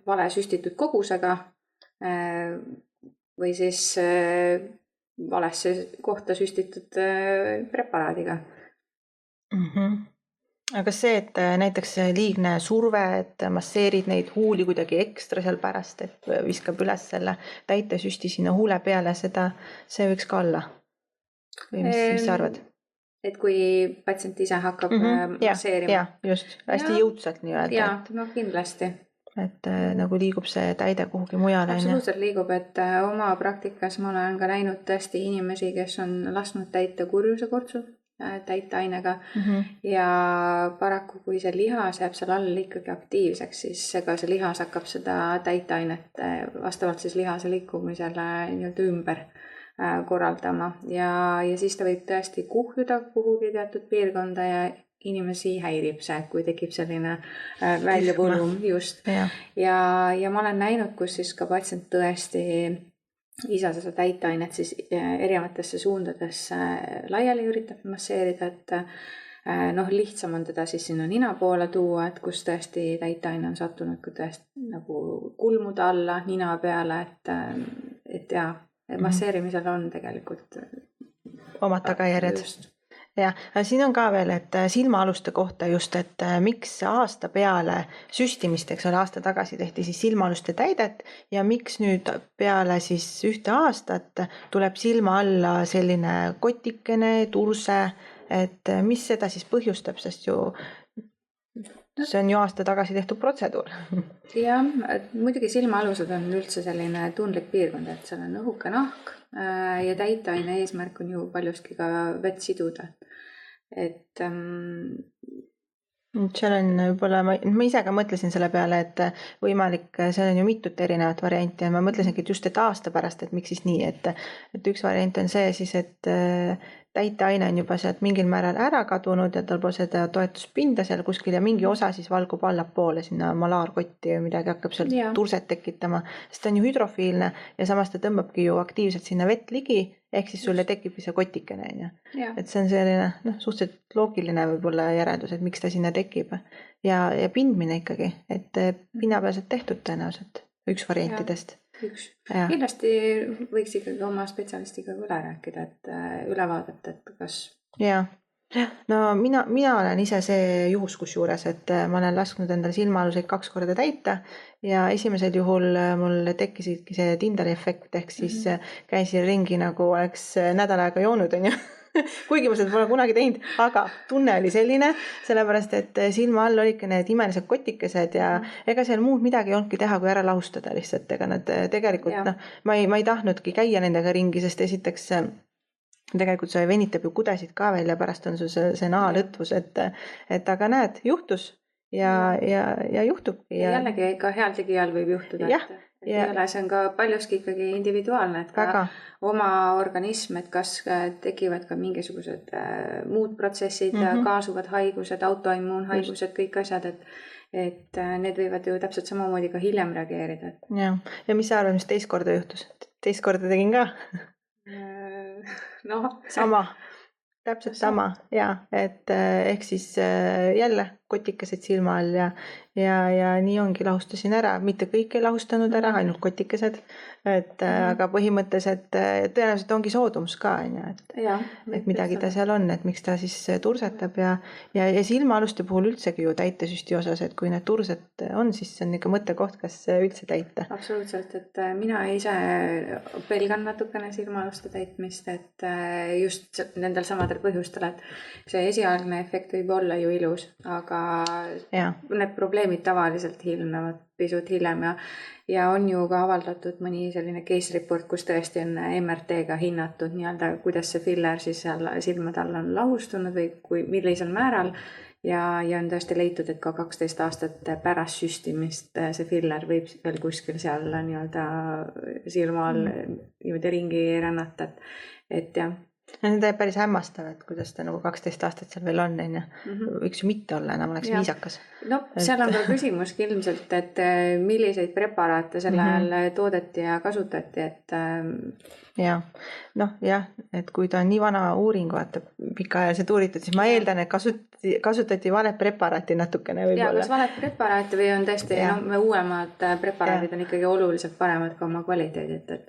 B: vale süstitud kogusega või siis valesse kohta süstitud preparaadiga.
A: Aga see, et näiteks liigne surve, et masseerid neid huuli kuidagi ekstra seal pärast, et viskab üles selle täitesüsti sinna huule peale, see võiks ka olla. Või mis sa arvad?
B: Et kui patsient ise hakkab masseerima.
A: Ja, just. Hästi jõudsalt nii-öelda.
B: Ja, kindlasti.
A: Et nagu liigub see täide kuhugi mujale.
B: Absoluutselt liigub, et oma praktikas ma olen ka näinud tõesti inimesi, kes on lasknud täita kurjusekortsu täiteainega ja paraku, kui see lihas jääb seal all ikkagi aktiivseks, siis ega see lihas hakkab seda täiteainet vastavalt siis lihase liikumisele nii-öelda ümber korraldama ja siis ta võib tõesti kuhjuda kuhugi teatud piirkonda ja inimesi häirib see, kui tekib selline väljavõlum just. Ja ma olen näinud, kus siis ka patsient tõesti isa seda täiteainet siis erinevatesse suundadesse laiali üritab masseerida, et lihtsam on teda siis sinna nina poole tuua, et kus tõesti täiteaine on sattunud ka tõesti nagu kulmude alla, nina peale, et masseerimisel on tegelikult
A: omad tagajärjed. Ja, siin on ka veel, et silmaaluste kohta just, et miks aasta peale süstimisteks aasta tagasi tehti siis silmaaluste täidet ja miks nüüd peale siis 1 aastat tuleb silma alla selline kotikene, turse, et mis seda siis põhjustab, sest ju see on ju aasta tagasi tehtud protseduur.
B: Ja, muidugi silmaalused on üldse selline tundlik piirkond, et seal on õhuke nahk ja täiteaine eesmärk on ju paljuski ka vett siduda. Et
A: seal on võib-olla, ma ise ka mõtlesin selle peale, et võimalik, seal on ju mitut erinevat varianti ja ma mõtlesingi, et just et aasta pärast, et miks siis nii, et üks variant on see siis, et täiteaine on juba sealt mingil määral ära kadunud ja tal pole seda toetuspinda seal kuskil ja mingi osa siis valgub allapoole sinna malaarkotti või midagi hakkab seal turset tekitama, sest ta on ju hüdrofiilne ja samas ta tõmbabki ju aktiivselt sinna vett ligi, ehk siis sulle tekibki see kotikene. Et see on selline suhteliselt loogiline võib-olla järeldus, et miks ta sinna tekib ja pindmine ikkagi, et pinnapealselt tehtud tõenäoliselt üks variantidest.
B: Kindlasti võiks ikkagi oma spetsialistiga üle rääkida, et üle vaadata, et kas...
A: Ja, no mina olen ise see juhus kusjuures, et ma olen lasknud endale silmaaluseid 2 korda täita ja esimesel juhul mul tekkisidki see Tindali efekt, ehk siis käisin ringi nagu oleks nädal aega joonud, on ju. Kuigi ma seda pole kunagi teinud, aga tunne oli selline, sellepärast, et silma all olidki need imelised kotikesed ja ega seal muud midagi ei olnudki teha, kui ära lahustada lihtsalt, ega nad tegelikult, ma ei tahtnudki käia nendega ringi, sest esiteks tegelikult see venitab ju kudesid ka veel ja pärast on sul see nahalõtvus, et aga näed, juhtus ja juhtubki.
B: Ja jällegi ka heal tegijal võib juhtuda, see on ka paljuski ikkagi individuaalne, et ka oma organism, et kas tekivad ka mingisugused muud protsessid, kaasuvad haigused, autoimmuunhaigused, kõik asjad, et need võivad ju täpselt samamoodi ka hiljem reageerida.
A: Ja mis sa arvad, mis teist korda juhtus? Teist korda tegin ka? Sama, täpselt sama, et ehk siis jälle kotikesed silma all ja nii ongi, lahustasin ära, mitte kõik ei lahustanud ära, ainult kotikesed, aga põhimõtteliselt tõenäoliselt ongi soodumus ka, et midagi ta seal on, et miks ta siis tursetab ja silmaaluste puhul üldsegi ju täitesüsti osas, et kui need tursed on, siis see on ikka mõttekoht, kas üldse täita.
B: Absoluutselt, et mina ise pelgan natukene silmaaluste täitmist, et just nendel samadel põhjustel, et see esialgne efekt võib olla ju ilus, aga need probleemid tavaliselt ilmnevad pisut hiljem ja on ju ka avaldatud mõni selline case report, kus tõesti on MRT-ga hinnatud nii-öelda, kuidas see filler siis seal silmade all on lahustunud või millisel määral ja on tõesti leitud, et ka 12 aastat pärast süstimist see filler võib veel kuskil seal nii-öelda silma all niimoodi ringi rännata, et jah.
A: Need on päris hämmastav, et kuidas ta nagu 12 aastat seal veel on, võiks ju mitte olla, enam oleks viisakas.
B: No seal on ka küsimuski ilmselt, et milliseid preparaate selle ajal toodeti ja kasutati, et
A: et kui ta on nii vana uuring, vaata pikaajaliselt uuritud, siis ma eeldan, et kasutati valet preparaati natukene võib-olla.
B: Kas valet preparaati või on tõesti uuemad preparaadid on ikkagi oluliselt paremad ka oma kvaliteedid, et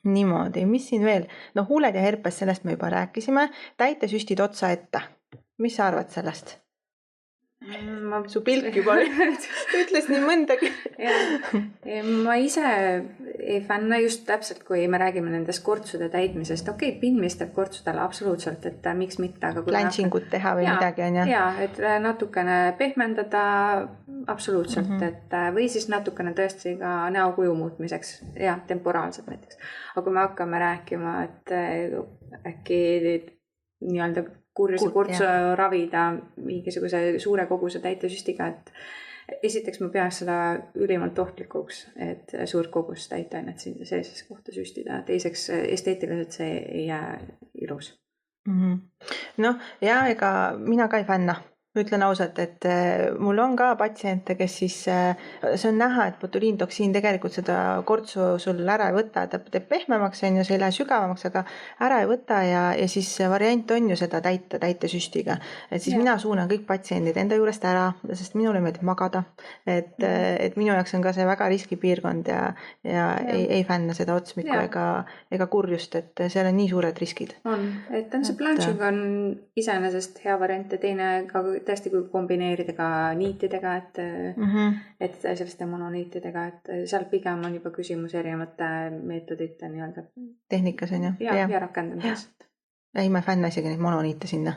A: niimoodi, mis siin veel? No huuled ja herpes, sellest me juba rääkisime. Täitesüstid otsa ette. Mis sa arvad sellest? Su pilk juba ütles nii mõndagi.
B: Ma ise ei fänna just täpselt, kui me räägime nendest kortsude täitmisest. Okei, pindmistab kortsudele absoluutselt, et miks mitte.
A: Blanšingut teha või midagi on
B: et natukene pehmendada absoluutselt, et või siis natukene tõesti ka näokuju muutmiseks, temporaalselt näiteks. Aga kui me hakkame rääkima, et äkki nii-öelda kurjuse kortsu ravida mingisuguse suure koguse täitesüstiga, et esiteks ma peaks seda ülimalt ohtlikuks, et suurt kogust täiteainet siin sellises kohta süstida. Teiseks, esteetiliselt see ei jää ilus.
A: Ega mina ka ei fänna. Ütlen ausalt, et mul on ka patsiente, kes siis, see on näha, et botuliintoksiin tegelikult seda kortsu sul ära ei võta, ta teeb pehmemaks, see ei lähe sügavamaks, aga ära ei võta ja siis variant on ju seda täita täitesüstiga. Et siis mina suunan kõik patsiendid enda juurest ära, sest minule meeldib magada. Et minu jaoks on ka see väga riskipiirkond ja ei fänna seda otsmikku ega kurjust, et seal on nii suured riskid.
B: On, et see blanching on iseenesest hea variant ja teine ka tõesti kui kombineerida ka niitidega, et selliste mononiitidega, et seal pigem on juba küsimus erinevate meetodite nii-öelda
A: tehnikas on ju?
B: Ja rakendamisest.
A: Ei, ma ei fänna isegi neid mononiite sinna.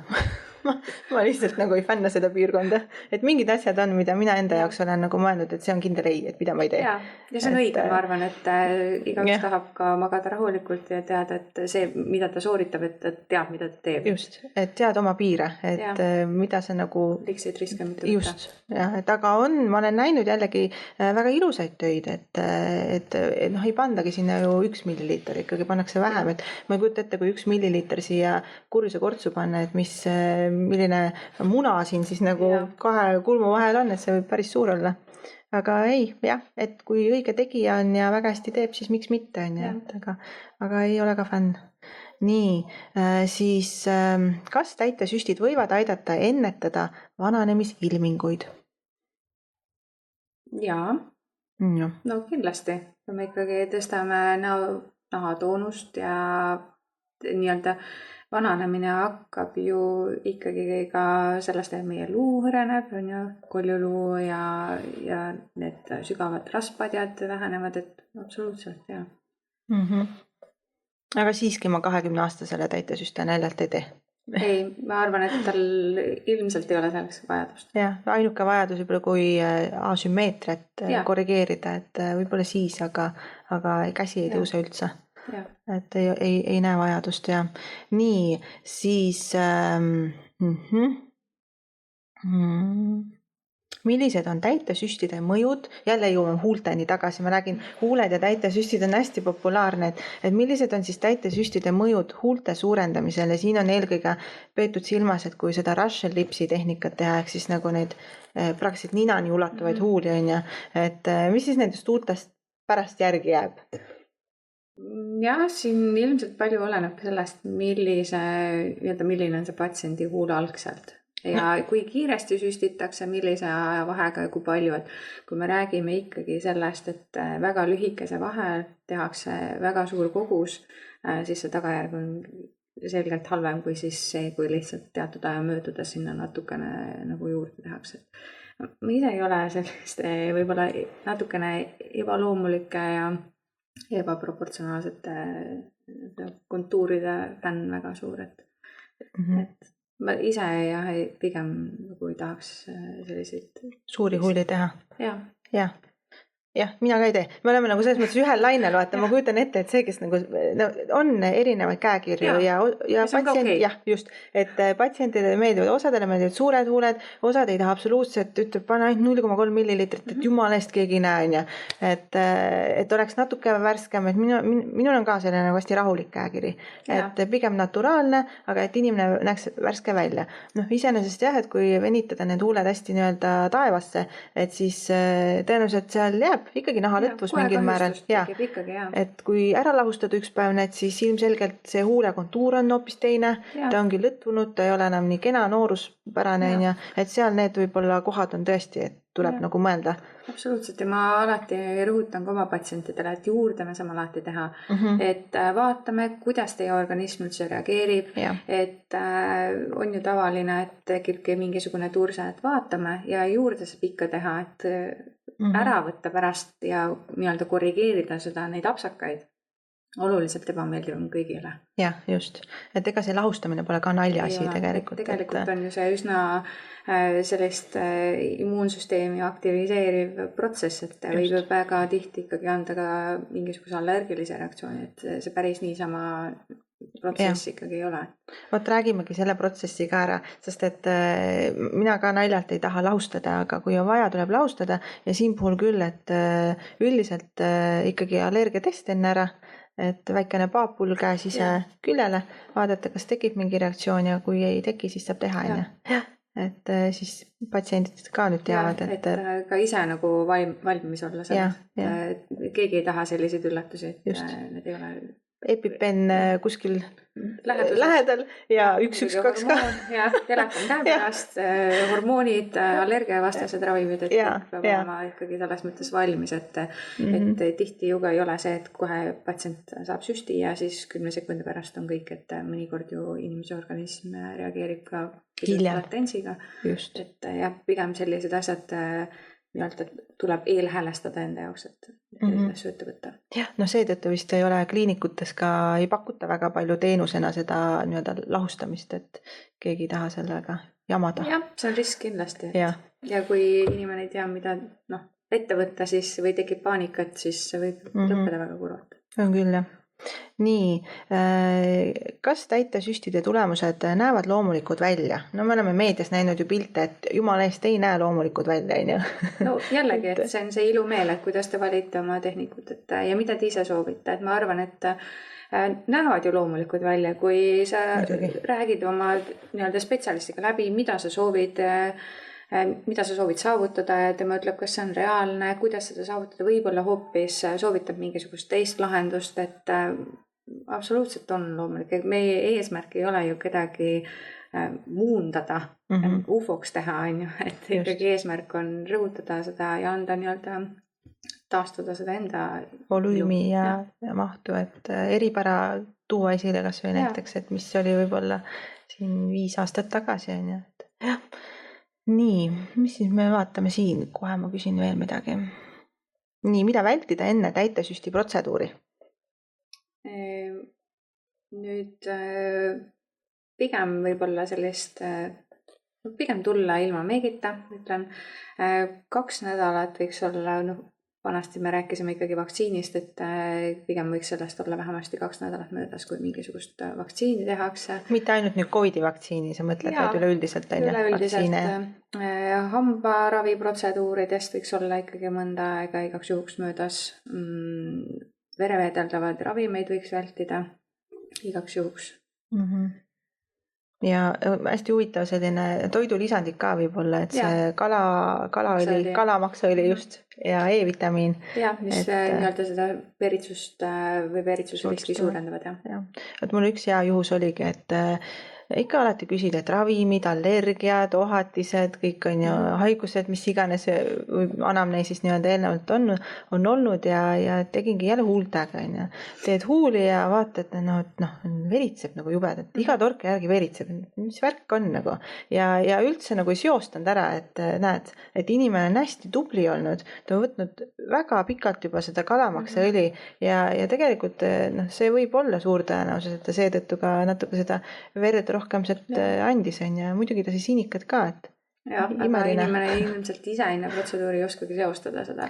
A: Ma lihtsalt nagu ei fänna seda piirkonda, et mingid asjad on, mida mina enda jaoks olen nagu mõelnud, et see on kindel ei, et mida ma ei tee.
B: Ja see on õige, ma arvan, et igaüks tahab ka magada rahulikult ja teada, et see, mida ta sooritab, et teab, mida ta teeb.
A: Just, et tead oma piire, et mida sa nagu
B: liigseid riske mitte võtta.
A: Just, et aga ma olen näinud jällegi väga ilusaid töid, et ei pandagi sinna ju 1 milliliiter, ikkagi pannakse vähem, et ma ei kujuta ette, kui 1 milliliiter siia kurjuse kortsu panna, et milline muna siin siis nagu 2 kulmu vahel on, et see võib päris suur olla. Aga ei, et kui õige tegija on ja väga hästi teeb, siis miks mitte on, aga ei ole ka fänn. Nii, siis kas täitesüstid võivad aidata ennetada vananemisilminguid? Jaa.
B: No kindlasti. Me ikkagi tõstame nahatoonust ja nii-öelda vananemine hakkab ju ikkagi ka sellest, et meie luu hõreneb, on ju, koljuluu ja need sügavad rasvpadjad vähenevad, et absoluutselt, jah.
A: Aga siiski ma 20-aastasele täitesüste näljalt ei tee.
B: Ei, ma arvan, et tal ilmselt ei ole selleks vajadust.
A: Ainuke vajadus võib-olla kui asümmeetriat korrigeerida, et võib-olla siis, aga käsi ei tõuse üldse. Et ei näe vajadust ja nii, siis millised on täitesüstide mõjud, jälle jõuame huulteni tagasi, ma räägin, huuled ja täitesüstid on hästi populaarne, et millised on siis täitesüstide mõjud huulte suurendamisele, siin on eelkõige peetud silmas, et kui seda Russian lipsi tehnikat teha, ehk siis nagu neid praktiliselt ninani ulatuvaid huuli on ja, et mis siis nendest huultest pärast järgi jääb?
B: Jah, siin ilmselt palju oleneb sellest, milline on see patsiendi huul algselt. ja kui kiiresti süstitakse, millise ajavahega ja kui palju, et kui me räägime ikkagi sellest, et väga lühikese vahel tehakse väga suur kogus, siis see tagajärg on selgelt halvem kui siis see, kui lihtsalt teatud aja möödudes sinna natukene nagu juurde tehakse. Ma ise ei ole selliste võib-olla natukene ebaloomulike ja ebaproportsionaalsete kontuuride fänn väga suur, et ma ise pigem nagu ei tahaks selliseid
A: suuri huuli teha. Jah, mina ka ei tee. Me oleme nagu selles mõttes ühel lainel, vaata, ma kujutan ette, et see, kes nagu on erinevaid käekirju ja patsient, jah, just, et patsientidele meeldivad, osadele meeldivad suured huuled, osad ei taha absoluutselt, ütleb, pane ainult 0,3 millilitrit, et jumala eest keegi ei näe, on ja. Et oleks natuke värskem, et minul on ka selline hästi rahulik käekiri, et pigem naturaalne, aga et inimene näeks värske välja. Iseenesest jah, et kui venitada need huuled hästi nii-öelda taevasse, et siis tõenäoliselt seal jääb ikkagi nahalõtvus mingil määral. Et kui ära lahustada üks päev need, siis ilmselgelt see huule kontuur on hoopis teine, ta ongi lõtvunud, ta ei ole enam nii kena nooruspärane, et seal need võib-olla kohad on tõesti, et tuleb nagu mõelda.
B: Absoluutselt ja ma alati rõhutan ka oma patsientidele, et juurde me saame alati teha, et vaatame, kuidas teie organism üldse reageerib, et on ju tavaline, et tekib mingisugune turse, et vaatame ja juurde saab ikka teha, et ära võtta pärast ja nii-öelda korrigeerida seda neid apsakaid. Oluliselt ebameeldiv on kõigile.
A: Jah, just. Et ega see lahustamine pole ka naljaasi tegelikult.
B: Tegelikult on ju see üsna sellist immuunsüsteemi aktiviseeriv protsess, et võib väga tihti ikkagi anda ka mingisuguse allergilise reaktsiooni, et see päris niisama protsess ikkagi ei ole.
A: Vot räägimegi selle protsessi ka ära, sest et mina ka naljalt ei taha lahustada, aga kui on vaja, tuleb lahustada ja siin puhul küll, et üldiselt ikkagi allergiatest enne ära, et väikene paapul käes ise küljele, vaadata, kas tekib mingi reaktsioon ja kui ei teki, siis saab teha enne. Et siis patsiendid ka nüüd teavad,
B: et ka ise nagu valmis olla selles. Keegi ei taha selliseid üllatusi, et need ei ole
A: EpiPen kuskil lähedal ja 112 ka.
B: Ja telefon käe pärast, hormoonid, allergiavastased ravimid, et peab olema ikkagi selles mõttes valmis, et tihti ju ka ei ole see, et kohe patsient saab süsti ja siis 10 sekundi pärast on kõik, et mõnikord ju inimese organism reageerib ka latentsiga. Et pigem sellised asjad nii-öelda tuleb eelhäälestada enda jaoks, et asju ette võtta.
A: Jah, seetõttu vist ei ole kliinikutes ka, ei pakuta väga palju teenusena seda nii-öelda lahustamist, et keegi ei taha sellega jamada.
B: Jah, see on risk kindlasti. Ja kui inimene ei tea, mida ette võtta siis või tekib paanikat, siis see võib lõppeda väga kurvalt.
A: On küll, jah. Nii, kas täitesüstide tulemused näevad loomulikud välja? Me oleme meedias näinud ju pilte, et jumala eest ei näe loomulikud välja.
B: No jällegi, et see on see ilumeel, et kuidas te valite oma tehnikut ja mida te ise soovite. Et ma arvan, et näevad ju loomulikud välja, kui sa räägid oma nii-öelda spetsialistiga läbi, mida sa soovid saavutada ja tema ütleb, kas see on reaalne, kuidas seda saavutada, võib-olla hoopis soovitab mingisugust teist lahendust, et absoluutselt on loomulik. Meie eesmärk ei ole ju kedagi muundada, ufoks teha, et ikkagi eesmärk on rõhutada seda ja anda nii-öelda taastuda seda enda
A: volüümi ja mahtu, et eripära tuua esile kas või näiteks, et mis oli võib-olla siin 5 aastat tagasi. Nii, mis siis me vaatame siin? Kohe ma küsin veel midagi. Nii, mida vältida enne täitesüsti protseduuri?
B: Nüüd pigem võib-olla sellist, pigem tulla ilma meegita, ütlen. 2 nädalat võiks olla, vanasti me rääkisime ikkagi vaktsiinist, et pigem võiks sellest olla vähemasti 2 nädalat möödas, kui mingisugust vaktsiini tehakse.
A: Mitte ainult nüüd COVID vaktsiini, sa mõtled, vaid üleüldiselt vaktsiine?
B: Hambaraviprotseduuridest võiks olla ikkagi mõnda aega igaks juhuks möödas. Vereveedeldavad ravimeid võiks vältida igaks juhuks.
A: Ja hästi huvitav selline toidulisandid ka võib-olla, et see kalaõli, kalamaksõõli just ja E-vitamiin.
B: Ja, mis nii-öelda seda veritsust või veritsuse riski suurendavad.
A: Et mul üks hea juhus oligi, et ikka alati küsid, et ravimid, allergiad, ohatised, kõik on ju haigused, mis iganes anamneesis nii-öelda eelnevalt on olnud ja tegingi jälle huultega on ju. Teed huuli ja vaatad, veritseb nagu jubedalt, iga torke järgi veritseb, mis värk on nagu. Ja üldse nagu ei seostanud ära, et näed, et inimene on hästi tubli olnud, ta on võtnud väga pikalt juba seda kalamaksaõli ja tegelikult see võib olla suur tõenäosus, et ta seetõttu ka natuke seda verd rohkem sealt andis on ja muidugi ta siis sinikad ka, et
B: jah, aga inimene ilmselt ise enne protseduuri ei oskagi seostada seda.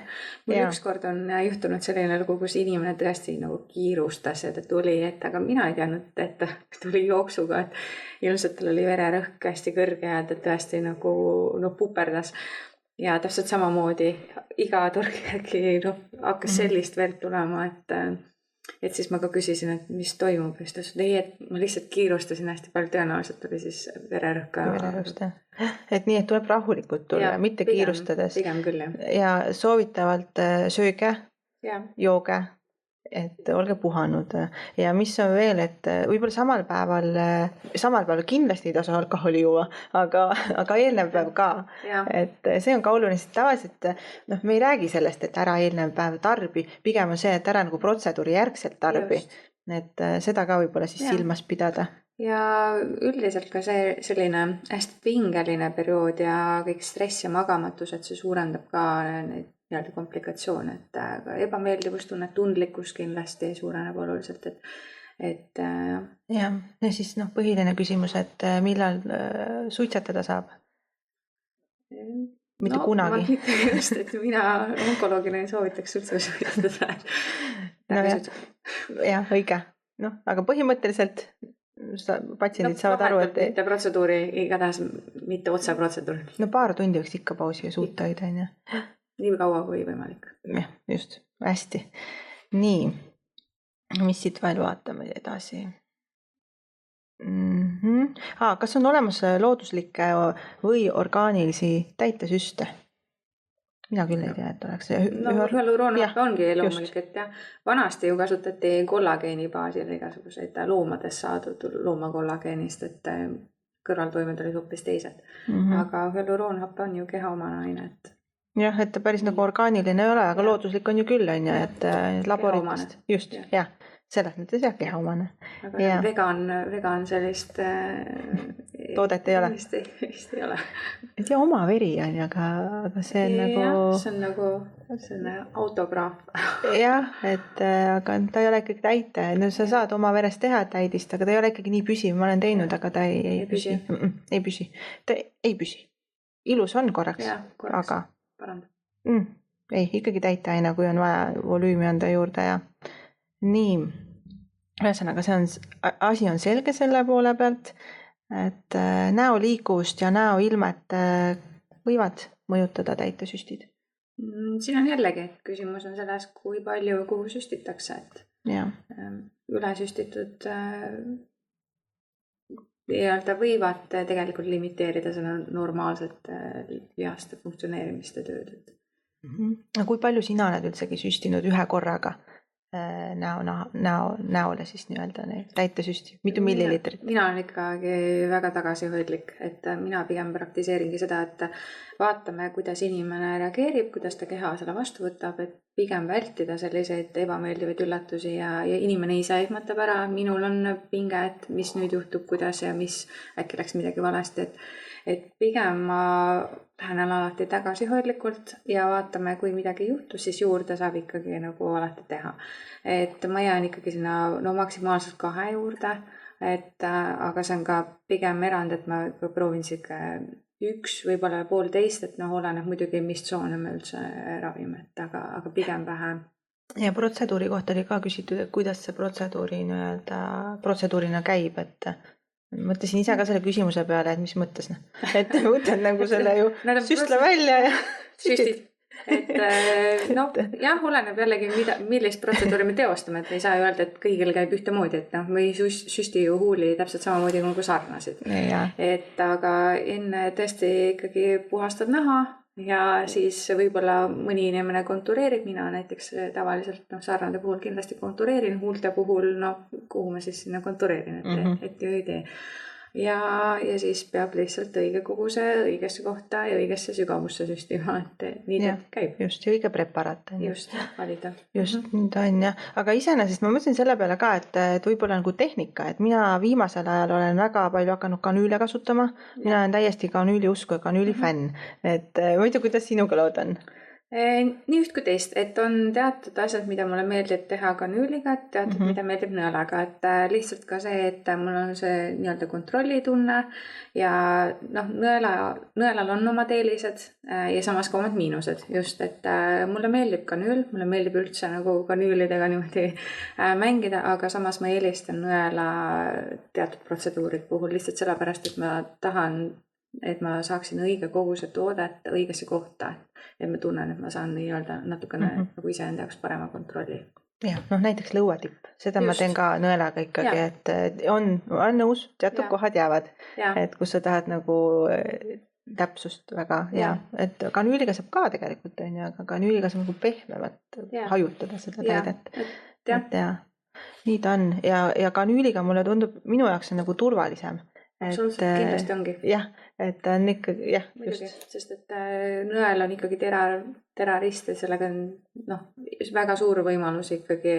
B: Mul ükskord on juhtunud selline lugu, kus inimene tõesti nagu kiirustas ja ta tuli ette, aga mina ei teadnud, et ta tuli jooksuga, et ilmselt tal oli vererõhk hästi kõrge ja ta tõesti nagu puperdas. Ja täpselt samamoodi iga torgi järgi hakkas sellist verd tulema, et siis ma ka küsisin, et mis toimub. Ja siis ta ütles, et ei, et ma lihtsalt kiirustasin hästi palju, tõenäoliselt oli siis vererõhk.
A: Et nii, et tuleb rahulikult tulla, mitte kiirustades.
B: Pigem küll, jah.
A: Ja soovitavalt sööge, jooge, et olge puhanud. Ja mis on veel, et võib-olla samal päeval kindlasti ei tasu alkoholi juua, aga eelnev päev ka. Et see on ka oluline, sest tavaliselt me ei räägi sellest, et ära eelnev päev tarbi, pigem on see, et ära nagu protseduuri järgselt tarbi. Et seda ka võib-olla siis silmas pidada.
B: Ja üldiselt ka see selline hästi pingeline periood ja kõik stress ja magamatus, et see suurendab ka neid komplikatsioone, et ebameeldivustunnet, tundlikkus kindlasti suureneb oluliselt, et
A: ja siis põhiline küsimus, et millal suitsetada saab? Mitte kunagi.
B: Just, et mina onkoloogina ei soovitaks üldse suitsetada.
A: Jah, õige. Aga põhimõtteliselt patsiendid saavad aru, et
B: mitte protseduuri, igatahes mitte otse protseduuri.
A: Paar tundi võiks ikka pausi ja suuta hoida, on ju.
B: Nii kaua kui võimalik.
A: Jah, just. Hästi. Nii. Mis siit veel vaatame edasi? Kas on olemas looduslikke või orgaanilisi täitesüste? Mina küll ei tea, et oleks.
B: Hyaluroonhappe ongi loomulik, et vanasti ju kasutati kollageeni baasil igasuguseid loomadest saadud loomakollageenist, et kõrvaltoimed olid hoopis teised. Aga hyaluroonhappe on ju kehaomane aine, et
A: jah, et päris nagu orgaaniline ei ole, aga looduslik on ju küll, on ju, et laboritest. Just, jah, selles mõttes jah, kehaomane.
B: Aga vegan sellist
A: toodet ei ole?
B: Vist ei ole.
A: Et ja oma veri on, aga see on nagu...
B: see on nagu selline autograaf.
A: Jah, et aga ta ei ole ikkagi täite. Sa saad oma verest teha täidist, aga ta ei ole ikkagi nii püsiv. Ma olen teinud, aga ta ei püsi. Ei püsi. Ta ei püsi. Ilus on korraks, aga... ei, ikkagi täiteaine, kui on vaja volüümi anda juurde ja nii. Ühesõnaga, asi on selge selle poole pealt, et näoliikuvust ja näoilmet võivad mõjutada täitesüstid.
B: Siin on jällegi küsimus on selles, kui palju kuhu süstitakse, et ülesüstitud võivad tegelikult limiteerida selle normaalset lihaste funktsioneerimist ja tööd.
A: Kui palju sina oled üldsegi süstinud ühe korraga näole siis nii-öelda täitesüsti? Mitu milliliitrit?
B: Mina olen ikkagi väga tagasihoidlik, et mina pigem praktiseeringi seda, et vaatame, kuidas inimene reageerib, kuidas ta keha selle vastu võtab, et pigem vältida selliseid ebameeldivaid üllatusi ja inimene ise ehmatab ära, minul on pinge, et mis nüüd juhtub, kuidas ja mis äkki läks midagi valesti, et pigem ma lähen alati tagasihoidlikult ja vaatame, kui midagi juhtus, siis juurde saab ikkagi nagu alati teha. Et ma jään ikkagi sinna maksimaalselt 2 juurde, aga see on ka pigem erand, et ma proovin siuke 1, võib-olla 1,5, et oleneb muidugi, mis tsoone me üldse ravime, aga pigem vähe.
A: Ja protseduuri kohta oli ka küsitud, et kuidas see protseduurina käib, et mõtlesin ise ka selle küsimuse peale, et mis mõttes, et võtad nagu selle ju süstla välja ja
B: süstid. Jah, oleneb jällegi, millist protseduuri me teostame, et ei saa ju öelda, et kõigil käib ühtemoodi, et me ei süsti ju huuli täpselt samamoodi kui sarnasid. Et aga enne tõesti ikkagi puhastad naha ja siis võib-olla mõni inimene kontureerib, mina näiteks tavaliselt sarnade puhul kindlasti kontureerin, huulte puhul, kuhu ma siis sinna kontureerin, et ju ei tee. ja siis peab lihtsalt õige koguse õigesse kohta ja õigesse sügavusse süstima, et nii ta käib.
A: Just, ja õige preparaat.
B: Just, valida.
A: Just, nii ta on jah. Aga iseenesest ma mõtlesin selle peale ka, et võib-olla nagu tehnika, et mina viimasel ajal olen väga palju hakanud kanüüle kasutama. Mina olen täiesti kanüüli usku ja kanüüli fänn. Et ma ei tea, kuidas sinuga lood on?
B: Nii üht kui teist, et on teatud asjad, mida mulle meeldib teha kanüüliga, teatud, mida meeldib nõelaga, et lihtsalt ka see, et mul on see nii-öelda kontrollitunne ja nõelal on omad eelised ja samas ka omad miinused, just, et mulle meeldib kanüül, mulle meeldib üldse nagu kanüülidega niimoodi mängida, aga samas ma eelistan nõela teatud protseduurid puhul lihtsalt sellepärast, et ma tahan, et ma saaksin õige koguse toodet õigesse kohta, et ma tunnen, et ma saan nii-öelda natukene nagu iseenda jaoks parema kontrolli.
A: Jah, näiteks lõuatipp, seda ma teen ka nõelaga ikkagi, et on nõus, teatud kohad jäävad, et kus sa tahad nagu täpsust väga, et kanüüliga saab ka tegelikult, aga kanüüliga saab nagu pehmemat hajutada seda täidet. Et nii ta on ja kanüüliga mulle tundub, minu jaoks on nagu turvalisem.
B: Absoluutselt, kindlasti ongi.
A: Jah, et on ikkagi,
B: just. Sest et nõel on ikkagi terarist ja sellega on väga suur võimalus ikkagi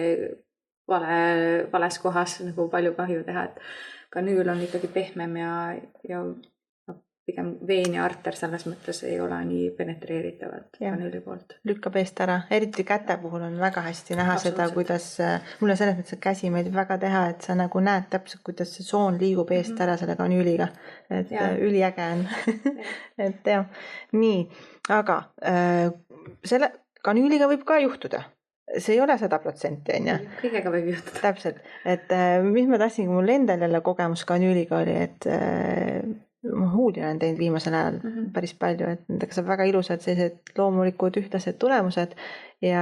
B: vales kohas nagu palju kahju teha, et kanüül on ikkagi pehmem ja pigem veen ja arter selles mõttes ei ole nii penetreeritavad kanüüli poolt.
A: Lükkab eest ära, eriti käte puhul on väga hästi näha seda, kuidas mulle selles mõttes käsi meeldib väga teha, et sa nagu näed täpselt, kuidas see soon liigub eest ära selle kanüüliga, et üliäge on. Et nii, aga selle kanüüliga võib ka juhtuda. See ei ole 100%, on ju.
B: Kõigega võib juhtuda.
A: Täpselt, et mis ma tahtsin, kui mul endal jälle kogemus kanüüliga oli, et huuli olen teinud viimasel ajal päris palju, et nendega saab väga ilusad sellised loomulikud ühtlased tulemused ja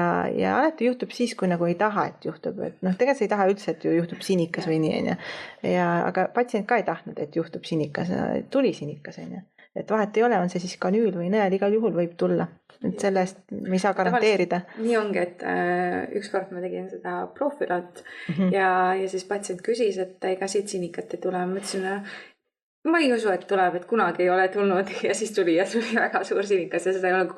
A: alati juhtub siis, kui nagu ei taha, et juhtub, et tegelikult sa ei taha üldse, et juhtub sinikas või nii, on ju. Aga patsient ka ei tahtnud, et juhtub sinikas, tuli sinikas, on ju. Et vahet ei ole, on see siis kanüül või nõel, igal juhul võib tulla. Et sellest me ei saa garanteerida.
B: Nii ongi, et ükskord ma tegin seda profilat ja siis patsient küsis, et ega siit sinikat ei tule. Ma ütlesin, ma ei usu, et tuleb, et kunagi ei ole tulnud ja siis tuli väga suur sinikas ja seda ei ole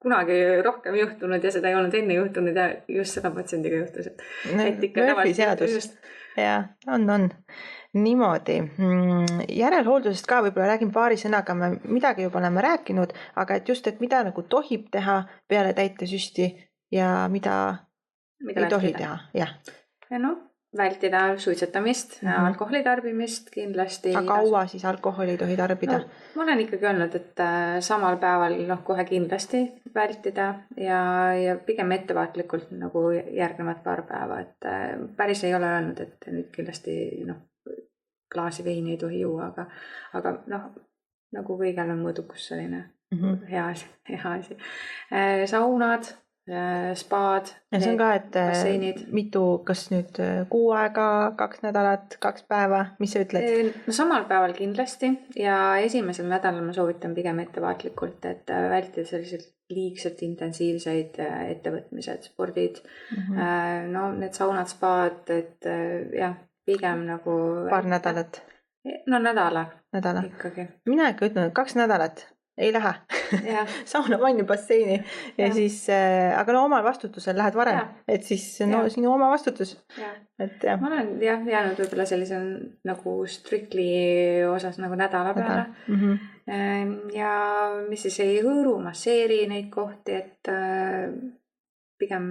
B: kunagi rohkem juhtunud ja seda ei olnud enne juhtunud ja just seda patsiendiga juhtus.
A: Murphy seadus. Ja, on. Niimoodi. Järelhooldusest ka võib-olla räägin paari sõnaga, me midagi juba oleme rääkinud, aga et just, et mida nagu tohib teha peale täitesüsti ja mida ei tohi teha.
B: Ja vältida suitsetamist, alkoholi tarbimist kindlasti.
A: Aga kaua siis alkoholi ei tohi tarbida?
B: Ma olen ikkagi öelnud, et samal päeval kohe kindlasti vältida ja pigem ettevaatlikult nagu järgnevad paar päeva. Et päris ei ole öelnud, et nüüd kindlasti klaasi veini ei tohi juua, aga nagu kõigel on mõõdukus selline hea asi. Saunad, spaad,
A: ja see on ka, et
B: basseinid.
A: Mitu, kas nüüd 6 aega, 2 nädalat, 2 päeva, mis sa ütled?
B: Samal päeval kindlasti ja esimesel nädalal ma soovitan pigem ettevaatlikult, et vältida selliseid liigselt intensiivseid ettevõtmised, spordid, need saunad, spaad, et pigem nagu...
A: Paar nädalat?
B: Nädala.
A: Ikkagi. Mina ikka ütlen, et 2 nädalat. Ei lähe. Sauna, vanni, basseini ja siis, aga omal vastutusel lähed varem, et siis sinu oma vastutus.
B: Ma olen jäänud võib-olla sellise nagu strictly osas nagu nädala peale. Ja mis siis ei hõõru, masseeri neid kohti, et pigem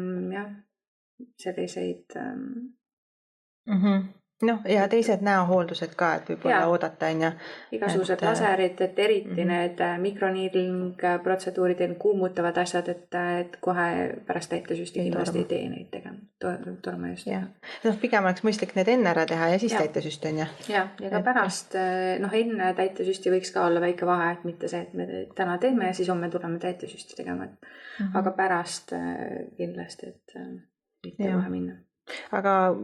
B: selliseid...
A: ja teised näohooldused ka, et võib-olla oodata, on ju.
B: Igasugused laserid, et eriti need mikroniidling protseduurid ja kuumutavad asjad, et kohe pärast täitesüsti kindlasti ei tee neid torma just.
A: Pigem oleks mõistlik need enne ära teha ja siis täitesüst, on ju.
B: Ja ka pärast, enne täitesüsti võiks ka olla väike vahe, et mitte see, et me täna teeme ja siis homme tuleme täitesüsti tegema. Aga pärast kindlasti, et mitte kohe minna.
A: Aga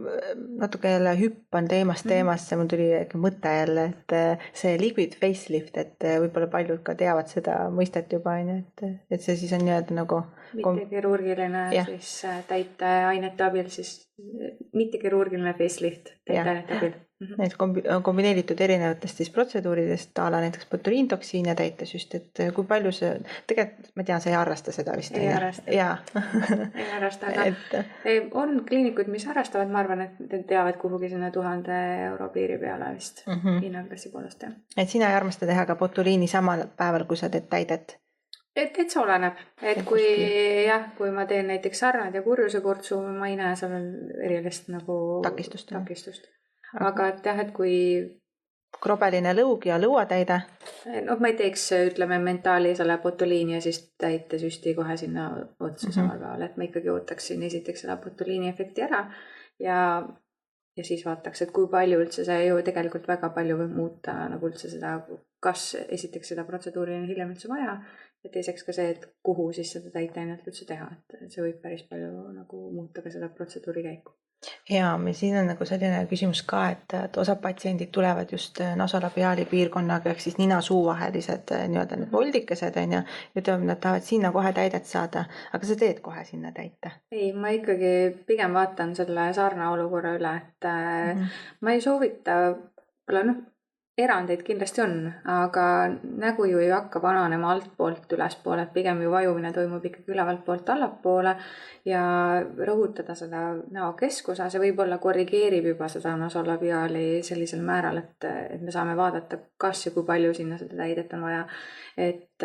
A: natuke jälle hüppan teemasse, mul tuli mõte jälle, et see liquid facelift, et võib-olla paljud ka teavad seda mõistet juba, et see siis on nii-öelda nagu...
B: Mitte kirurgiline, siis täiteainete abil siis mitte kirurgiline facelift täiteainete abil.
A: Need kombineeritud erinevatest siis protseduuridest ala näiteks botuliintoksiin ja täitesüst, et kui palju see, tegelikult ma tean, sa ei harrasta seda vist.
B: Ei harrasta. Ei harrasta, aga on kliinikud, mis harrastavad, ma arvan, et need teavad kuhugi sinna 1000 euro piiri peale vist hinnaklassi poolest.
A: Et sina ei armasta teha ka botuliini samal päeval, kui sa teed täidet?
B: Täitsa oleneb, et kui ma teen näiteks sarnad ja kurjusekortsu, ma ei näe sellel erilist nagu takistust. Aga et jah, et kui
A: krobeline lõug ja lõuatäide?
B: No ma ei teeks, ütleme, mentaali selle botuliini ja siis täitesüsti kohe sinna otsa samal päeval, et ma ikkagi ootaksin esiteks seda botuliini efekti ära ja siis vaataks, et kui palju üldse see ju tegelikult väga palju võib muuta nagu üldse seda, kas esiteks seda protseduuri on hiljem üldse vaja ja teiseks ka see, et kuhu siis seda täiteainet üldse teha, et see võib päris palju nagu muuta ka seda protseduuri käiku.
A: Ja siin on nagu selline küsimus ka, et osad patsiendid tulevad just nasolabiaali piirkonnaga ehk siis nina-suu vahelised nii-öelda need voldikesed ja ütlevad, nad tahavad sinna kohe täidet saada, aga sa teed kohe sinna täite?
B: Ei, ma ikkagi pigem vaatan selle sarna olukorra üle, et ma ei soovita, erandeid kindlasti on, aga nägu ju ei hakka vananema altpoolt ülespoole, et pigem ju vajumine toimub ikkagi ülevalt poolt allapoole ja rõhutada seda näo keskosa, see võib-olla korrigeerib juba seda nasolabiaali sellisel määral, et me saame vaadata, kas ja kui palju sinna seda täidet on vaja. Et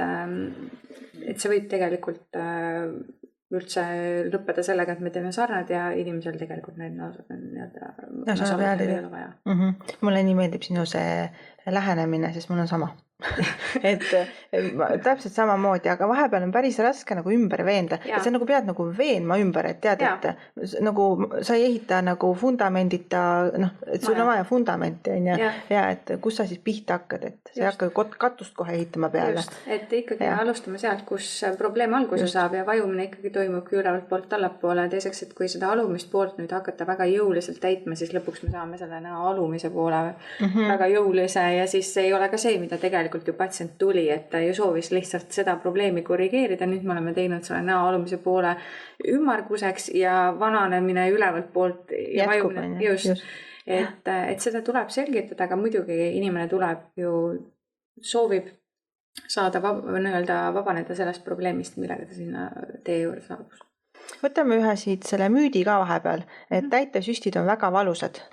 B: see võib tegelikult üldse lõppeda sellega, et me teeme sarnad ja inimesel tegelikult neid nasolabiaali ei ole vaja.
A: Mulle nii meeldib sinu see lähenemine, sest mul on sama. Et täpselt samamoodi, aga vahepeal on päris raske nagu ümber veenda. Et sa nagu pead nagu veenma ümber, et tead, et nagu sa ei ehita nagu fundamendita, et sul on vaja fundamenti ja et kus sa siis pihta hakkad, et sa ei hakka katust kohe ehitama peale.
B: Just, et ikkagi alustame sealt, kus probleem alguse saab ja vajumine ikkagi toimubki ülevalt poolt allapoole. Teiseks, et kui seda alumist poolt nüüd hakata väga jõuliselt täitma, siis lõpuks me saame selle näo alumise poole väga jõulise ja siis ei ole ka see, mida tegelikult ju patsient tuli, et ta ju soovis lihtsalt seda probleemi korrigeerida. Nüüd me oleme teinud selle näo alumise poole ümmarguseks ja vananemine ülevalt poolt ja vajumine. Just. Et seda tuleb selgitada, aga muidugi inimene tuleb ju, soovib saada vabaneda sellest probleemist, millega ta sinna tee juurde saabus.
A: Võtame ühe siit selle müüdi ka vahepeal, et täitesüstid on väga valusad.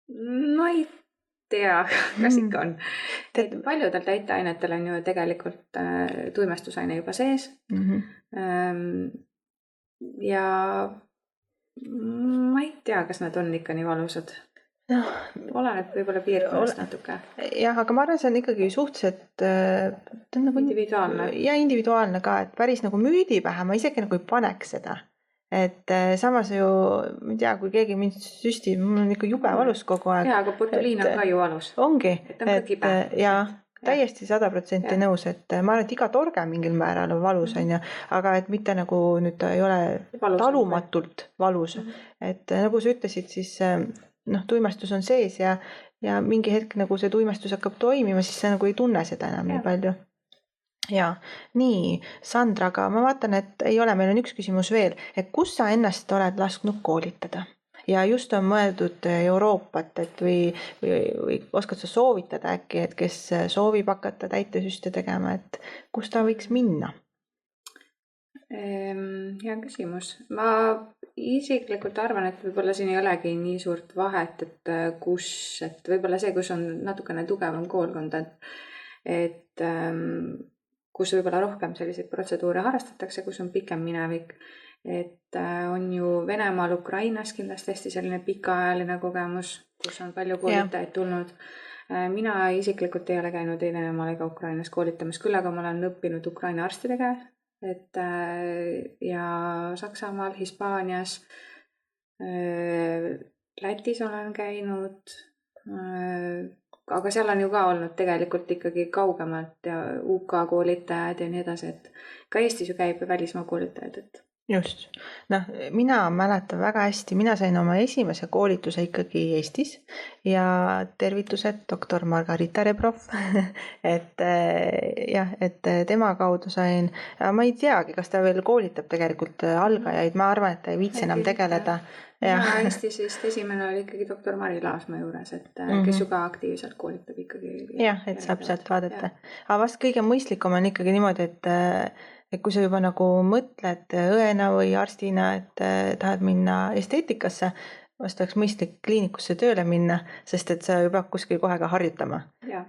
B: No ei tea, kas ikka on. Paljudel täiteainetel on ju tegelikult tuimestusaine juba sees. Ja ma ei tea, kas nad on ikka nii valusad. Oleneb võib-olla piirkonnast natuke.
A: Jah, aga ma arvan, see on ikkagi suhteliselt
B: individuaalne.
A: Ja individuaalne ka, et päris nagu müüdi pähe, ma isegi nagu ei paneks seda. Et samas ju, ma ei tea, kui keegi mind süstib, mul on ikka jube valus kogu aeg.
B: Jaa, aga botuliin on ka ju valus.
A: Ongi, ja täiesti 100% nõus, et ma arvan, et iga torge mingil määral on valus, aga et mitte nagu nüüd ta ei ole talumatult valus. Et nagu sa ütlesid, siis tuimestus on sees ja mingi hetk nagu see tuimestus hakkab toimima, siis sa nagu ei tunne seda enam nii palju. Ja, nii, Sandra, aga ma vaatan, et ei ole, meil on üks küsimus veel, et kus sa ennast oled lasknud koolitada? Ja just on mõeldud Euroopat, et või oskad sa soovitada äkki, et kes soovib hakata täitesüste tegema, et kus ta võiks minna?
B: Hea küsimus. Ma isiklikult arvan, et võib-olla siin ei olegi nii suurt vahet, et võib-olla see, kus on natukene tugevam koolkond, et kus võib-olla rohkem selliseid protseduure harrastatakse, kus on pikem minevik. Et on ju Venemaal, Ukrainas kindlasti hästi selline pikaajaline kogemus, kus on palju koolitajaid tulnud. Mina isiklikult ei ole käinud ei Venemaal ega Ukrainas koolitamas, küll aga ma olen õppinud Ukraina arstide käes, ja Saksamaal, Hispaanias, Lätis olen käinud, aga seal on ju ka olnud tegelikult ikkagi kaugemalt ja UK koolitajad ja nii edasi, et ka Eestis ju käib välismaa koolitajad, et
A: Just. Noh, mina mäletan väga hästi, mina sain oma esimese koolituse ikkagi Eestis ja tervitused doktor Margarita Rebrov, et jah, et tema kaudu sain, ma ei teagi, kas ta veel koolitab tegelikult algajaid, ma arvan, et ta ei viitsi enam tegeleda.
B: Mina Eestis vist esimene oli ikkagi doktor Mari Laasma juures, et kes ju ka aktiivselt koolitab ikkagi.
A: Jah, et saab sealt vaadata. Aga vast kõige mõistlikum on ikkagi niimoodi, et kui sa juba nagu mõtled õena või arstina, et tahad minna esteetikasse, vast oleks mõistlik kliinikusse tööle minna, sest et sa juba kuskil kohe ka harjutama.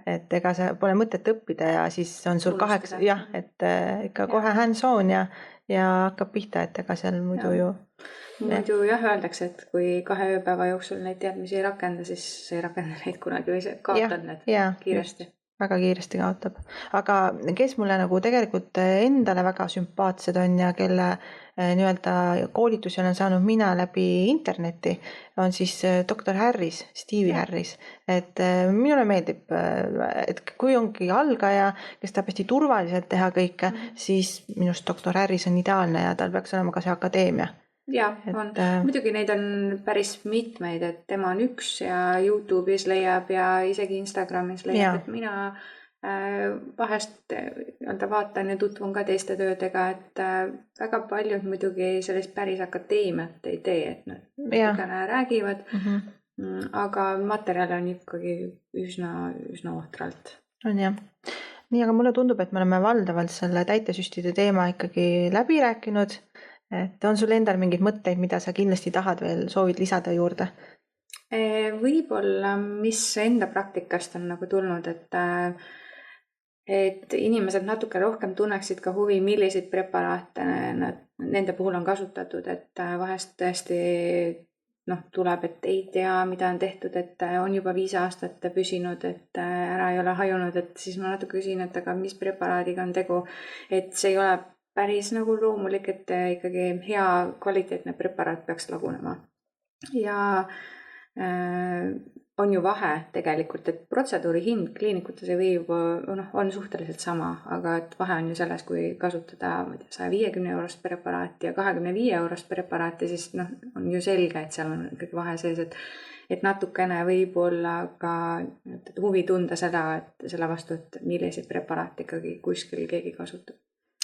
A: Et ega sa pole mõtet õppida ja siis on sul 8, jah, et ikka kohe hands-on ja hakkab pihta, et ega seal muidu ju.
B: Muidu jah, öeldakse, et kui 2 ööpäeva jooksul neid teadmisi ei rakenda, siis ei rakenda neid kunagi või kaotad need kiiresti.
A: Väga kiiresti kaotab. Aga kes mulle nagu tegelikult endale väga sümpaatsed on ja kelle nii-öelda koolitusi olen saanud mina läbi interneti, on siis doktor Harris, Stevie Harris. Et minule meeldib, et kui ongi algaja, kes tahab hästi turvaliselt teha kõike, siis minust doktor Harris on ideaalne ja tal peaks olema ka see akadeemia.
B: Jah, on. Muidugi neid on päris mitmeid, et tema on üks ja YouTube'is leiab ja isegi Instagramis leiab, et mina vahest vaatan ja tutvun ka teiste töödega, et väga paljud muidugi sellist päris akadeemiat ei tee, et nad räägivad, aga materjal on ikkagi üsna ohtralt.
A: On jah. Nii, aga mulle tundub, et me oleme valdavalt selle täitesüstide teema ikkagi läbi rääkinud. Et on sul endal mingeid mõtteid, mida sa kindlasti tahad veel, soovid lisada juurde?
B: Võib-olla, mis enda praktikast on nagu tulnud, et inimesed natuke rohkem tunneksid ka huvi, milliseid preparaate nende puhul on kasutatud, et vahest tõesti tuleb, et ei tea, mida on tehtud, et on juba 5 aastat püsinud, et ära ei ole hajunud, et siis ma natuke küsin, et aga mis preparaadiga on tegu, et see ei ole päris nagu loomulik, et ikkagi hea kvaliteetne preparaat peaks lagunema. Ja on ju vahe tegelikult, et protseduuri hind kliinikutes on suhteliselt sama, aga et vahe on ju selles, kui kasutada 150 eurost preparaati ja 25 eurost preparaati, siis on ju selge, et seal on ikkagi vahe sees, et natukene võib-olla ka huvi tunda selle vastu, et milliseid preparaate ikkagi kuskil keegi kasutab.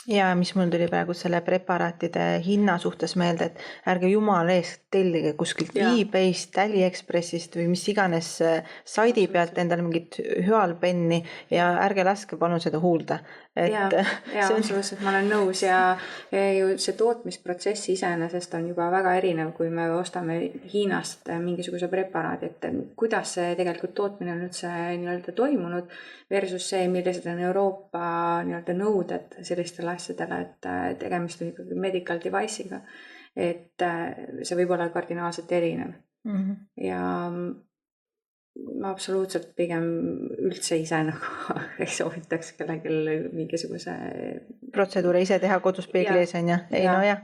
A: Ja mis mul tuli praegu selle preparaatide hinna suhtes meelde, et ärge jumala eest tellige kuskilt eBayst, AliExpressist või mis iganes saidi pealt endale mingit hüalpenni ja ärge laske palun seda huulda.
B: Absoluutselt, ma olen nõus ja ju see tootmisprotsess iseenesest on juba väga erinev, kui me ostame Hiinast mingisuguse preparaadi, et kuidas see tegelikult tootmine on üldse toimunud versus see, millised on Euroopa nõuded sellistele asjadele, et tegemist on ikkagi medical device'iga, et see võib olla kardinaalselt erinev. Ja ma absoluutselt pigem üldse ise ei soovitaks kellelgi mingisuguse
A: protseduure ise teha kodus peegli ees on ja? Ei, no jah.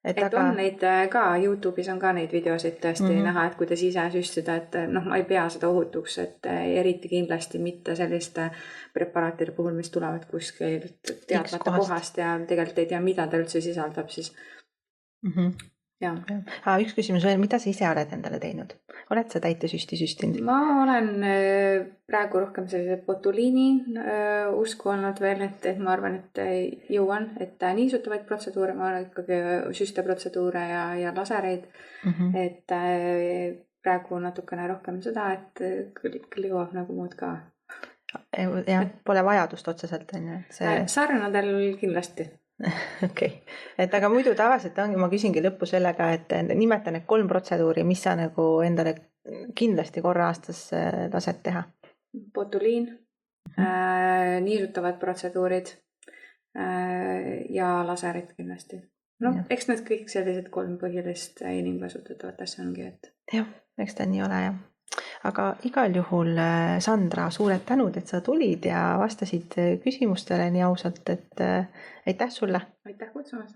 B: Et on neid ka, YouTube'is on ka neid videosid tõesti näha, et kuidas ise süstida, et ma ei pea seda ohutuks, et eriti kindlasti mitte selliste preparaatide puhul, mis tulevad kuskilt teadmata kohast ja tegelikult ei tea, mida ta üldse sisaldab, siis
A: Üks küsimus veel, mida sa ise oled endale teinud? Oled sa täitesüsti süstinud?
B: Ma olen praegu rohkem sellise botuliini usku olnud veel, et ma arvan, et jõuan, et niisutavaid protseduure, ma olen ikkagi süsteprotseduure ja lasereid, et praegu natukene rohkem seda, et küll jõuab nagu muud ka.
A: Jah, pole vajadust otseselt.
B: Sarnadel kindlasti.
A: Okay. Et aga muidu tavaliselt ongi, ma küsingi lõppu sellega, et nimeta need 3 protseduuri, mis sa nagu endale kindlasti korra aastas lased teha.
B: Botuliin, niisutavad protseduurid ja laserid kindlasti. Eks need kõik sellised 3 põhilist inimkasutatavat asja ongi.
A: Jah, eks ta nii ole jah. Aga igal juhul, Sandra, suured tänud, et sa tulid ja vastasid küsimustele nii ausalt, et aitäh sulle.
B: Aitäh kutsumast.